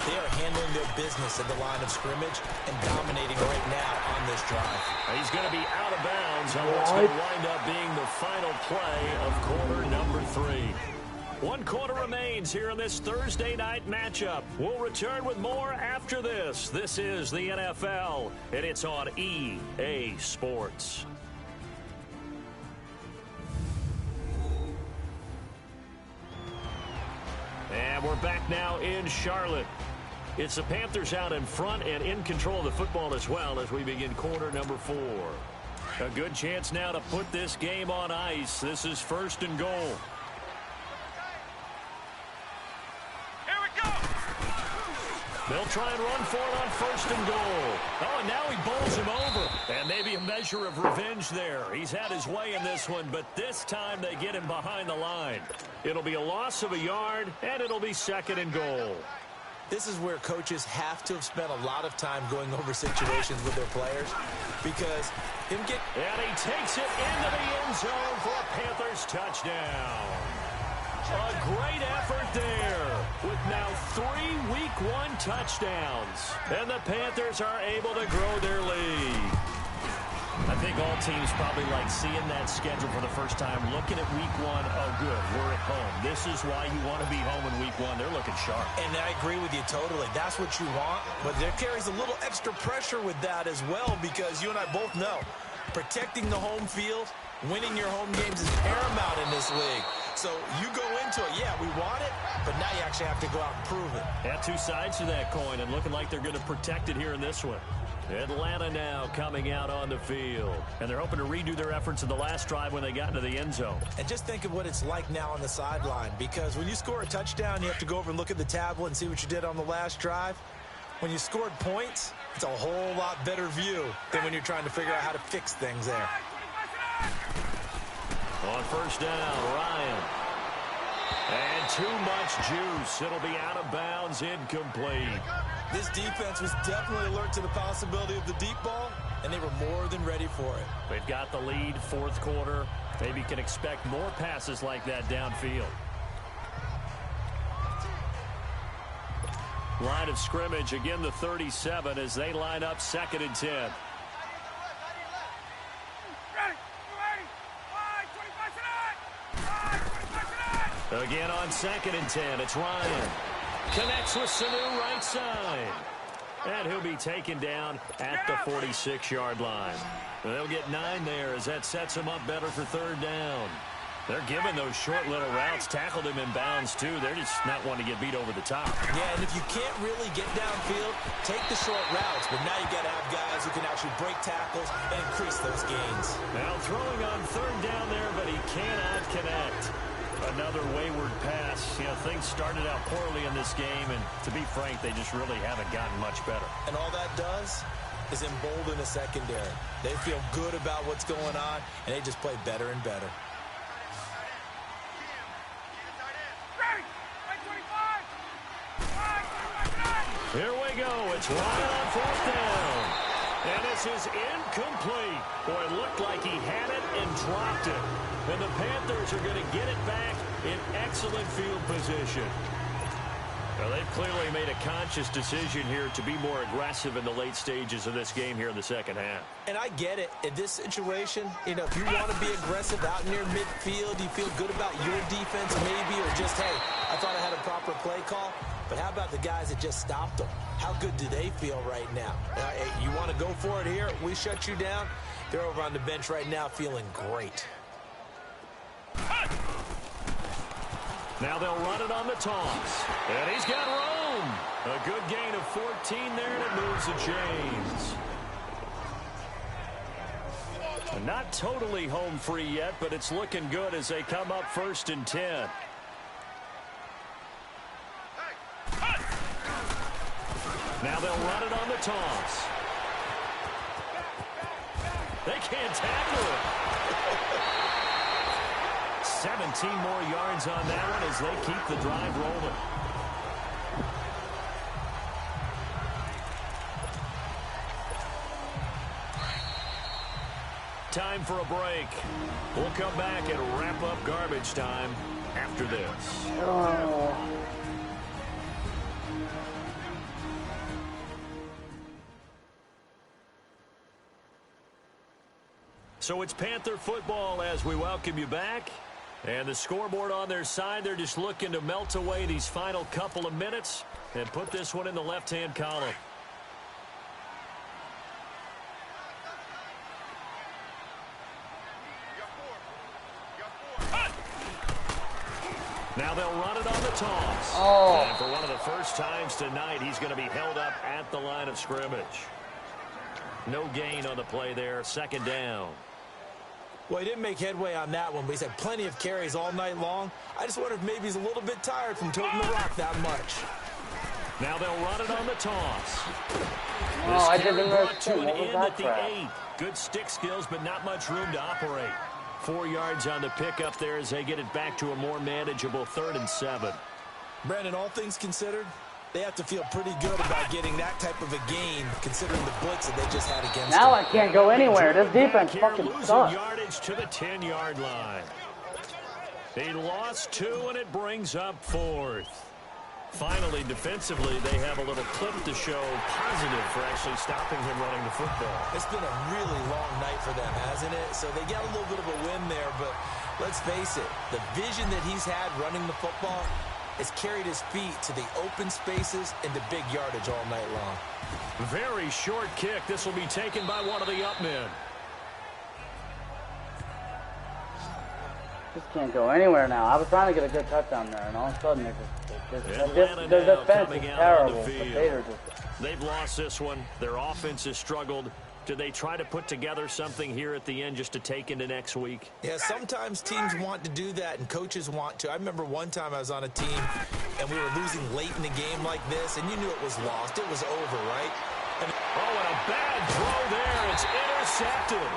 They are handling their business at the line of scrimmage and dominating right now on this drive. He's going to be out of bounds on what's going to wind up being the final play of quarter number 3. 1 quarter remains here in this Thursday night matchup. We'll return with more after this. This is the NFL, and it's on EA Sports. And we're back now in Charlotte. It's the Panthers out in front and in control of the football as well as we begin quarter number 4. A good chance now to put this game on ice. This is 1st and goal. Here we go. They'll try and run for it on 1st and goal. Oh, and now he bowls him over. And maybe a measure of revenge there. He's had his way in this one, but this time they get him behind the line. It'll be a loss of a yard, and it'll be 2nd and goal. This is where coaches have to have spent a lot of time going over situations with their players because him get... And he takes it into the end zone for a Panthers touchdown. A great effort there with now 3 Week 1 touchdowns. And the Panthers are able to grow their lead. I think all teams probably like seeing that schedule for the first time, looking at Week 1. Oh, good, we're at home. This is why you want to be home in Week 1. They're looking sharp. And I agree with you totally. That's what you want. But there carries a little extra pressure with that as well, because you and I both know protecting the home field, winning your home games is paramount in this league. So you go into it, yeah, we want it, but now you actually have to go out and prove it. Yeah, 2 sides to that coin, and looking like they're going to protect it here in this one. Atlanta now coming out on the field. And they're hoping to redo their efforts in the last drive when they got into the end zone. And just think of what it's like now on the sideline, because when you score a touchdown, you have to go over and look at the tablet and see what you did on the last drive. When you scored points, it's a whole lot better view than when you're trying to figure out how to fix things there. On first down, Ryan. And too much juice. It'll be out of bounds, incomplete. This defense was definitely alert to the possibility of the deep ball, and they were more than ready for it. They've got the lead, 4th quarter. Maybe can expect more passes like that downfield. Line of scrimmage, again the 37 as they line up 2nd and 10. Again on 2nd and 10, it's Ryan. Connects with Sanu right side. And he'll be taken down at the 46-yard line. They'll get 9 there as that sets him up better for 3rd down. They're giving those short little routes. Tackled him in bounds, too. They're just not wanting to get beat over the top. Yeah, and if you can't really get downfield, take the short routes. But now you got to have guys who can actually break tackles and increase those gains. Now throwing on 3rd down there, but he cannot connect. Another wayward pass. You know, things started out poorly in this game, and to be frank, they just really haven't gotten much better. And all that does is embolden the secondary. They feel good about what's going on, and they just play better and better. Here we go. It's Ryan on 4th down. And this is incomplete. Boy, it looked like he had it and dropped it. And the Panthers are going to get it back in excellent field position. Well, they've clearly made a conscious decision here to be more aggressive in the late stages of this game here in the 2nd half. And I get it. In this situation, you know, if you want to be aggressive out near midfield, you feel good about your defense maybe, or just, hey, I thought I had a proper play call. But how about the guys that just stopped them? How good do they feel right now? Hey, you want to go for it here? We shut you down. They're over on the bench right now feeling great. Now they'll run it on the toss. And he's got room. A good gain of 14 there, and it moves the chains. Not totally home free yet, but it's looking good as they come up 1st and 10. Now they'll run it on the toss. They can't tackle it. 17 more yards on that one as they keep the drive rolling. Time for a break. We'll come back and wrap up garbage time after this. Oh. So it's Panther football as we welcome you back. And the scoreboard on their side, they're just looking to melt away these final couple of minutes and put this one in the left-hand column. Now they'll run it on the toss. Oh. And for one of the first times tonight, he's going to be held up at the line of scrimmage. No gain on the play there, 2nd down. Well, he didn't make headway on that one, but he's had plenty of carries all night long. I just wonder if maybe he's a little bit tired from toting the rock that much. Now they'll run it on the toss. Oh, I didn't brought to an what was end that at the crap? 8. Good stick skills, but not much room to operate. 4 yards on the pickup there as they get it back to a more manageable 3rd and 7. Brandon, all things considered, they have to feel pretty good about getting that type of a gain, considering the blitz that they just had against Now them. I can't go anywhere. This defense Here, fucking losing sucks. yardage to the 10-yard line. He lost 2, and it brings up 4th. Finally, defensively, they have a little clip to show positive for actually stopping him running the football. It's been a really long night for them, hasn't it? So they got a little bit of a win there, but let's face it, the vision that he's had running the football has carried his feet to the open spaces and the big yardage all night long. Very short kick. This will be taken by one of the up men. Just can't go anywhere now. I was trying to get a good touchdown there, and all of a sudden their defense is terrible. They've lost this one. Their offense has struggled. Do they try to put together something here at the end just to take into next week? Yeah, sometimes teams want to do that, and coaches want to. I remember one time I was on a team, and we were losing late in the game like this, and you knew it was lost. It was over, right? And a bad throw there. It's intercepted.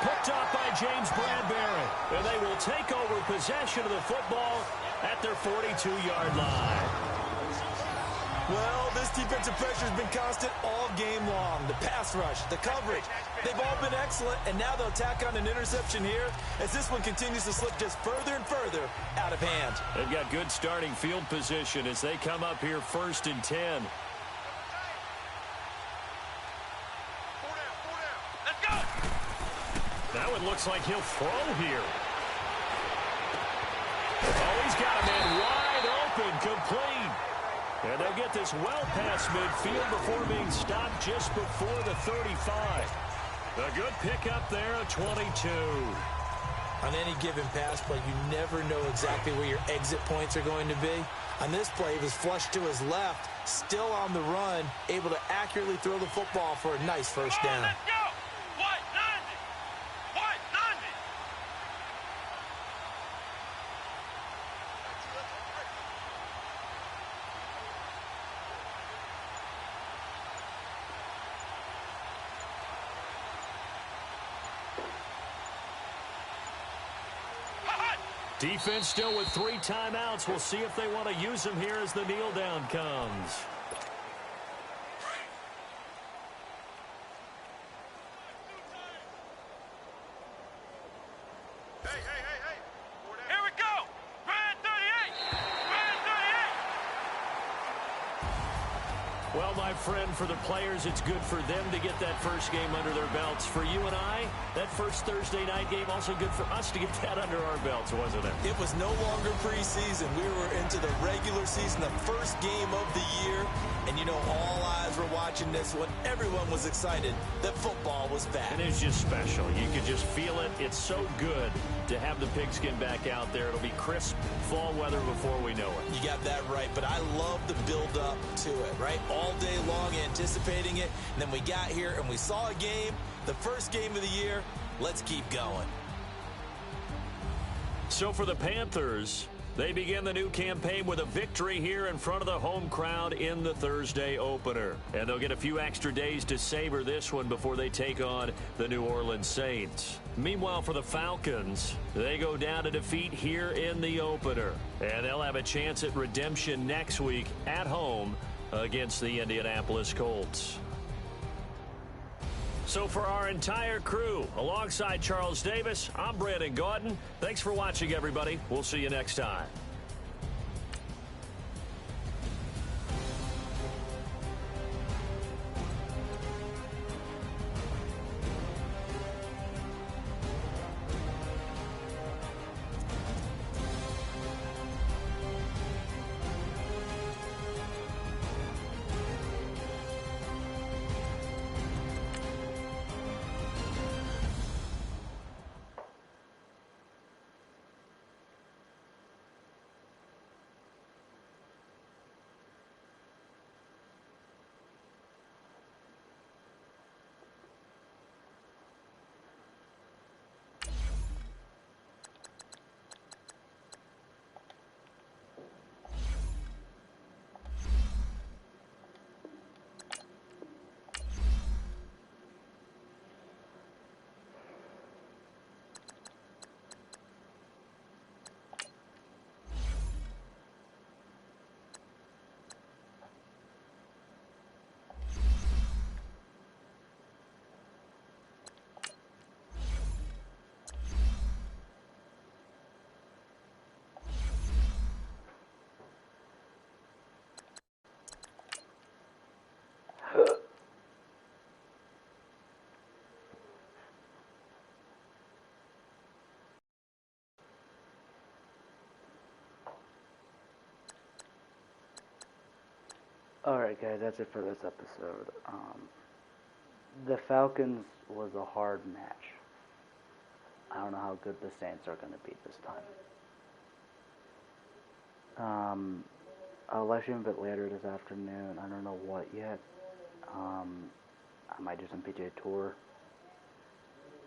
Picked up by James Bradbury. And they will take over possession of the football at their 42-yard line. Well, this defensive pressure has been constant all game long. The pass rush, the coverage, they've all been excellent, and now they'll tack on an interception here as this one continues to slip just further and further out of hand. They've got good starting field position as they come up here 1st and 10. Now it looks like he'll throw here. Oh, he's got a man wide open, complete. And they'll get this well past midfield before being stopped just before the 35. A good pickup there, a 22. On any given pass play, you never know exactly where your exit points are going to be. On this play, he was flushed to his left, still on the run, able to accurately throw the football for a nice first down. Let's go! Defense still with 3 timeouts. We'll see if they want to use them here as the kneel down comes. Here we go! Brand 38! Brand 38! Well, my friend, for the players, it's good for them to get that first game under their belts. For you and I, that first Thursday night game, also good for us to get that under our belts, wasn't it? It was no longer preseason. We were into the regular season, the first game of the year. And, you know, all eyes were watching this one. Everyone was excited that football was back. And it's just special. You could just feel it. It's so good to have the pigskin back out there. It'll be crisp fall weather before we know it. You got that right, but I love the build-up to it, right? All day long anticipating it, and then we got here and we saw a game, the first game of the year. Let's keep going. So for the Panthers, they begin the new campaign with a victory here in front of the home crowd in the Thursday opener. And they'll get a few extra days to savor this one before they take on the New Orleans Saints. Meanwhile, for the Falcons, they go down to defeat here in the opener. And they'll have a chance at redemption next week at home against the Indianapolis Colts. So for our entire crew, alongside Charles Davis, I'm Brandon Gaudin. Thanks for watching, everybody. We'll see you next time. Alright guys, that's it for this episode. The Falcons was a hard match. I don't know how good the Saints are going to be this time. I'll let you in a bit later this afternoon. I don't know what yet. I might do some PGA Tour.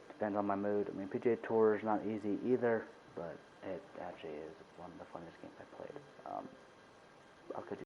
Depends on my mood. I mean, PGA Tour is not easy either, but it actually is one of the funniest games I played. I'll catch you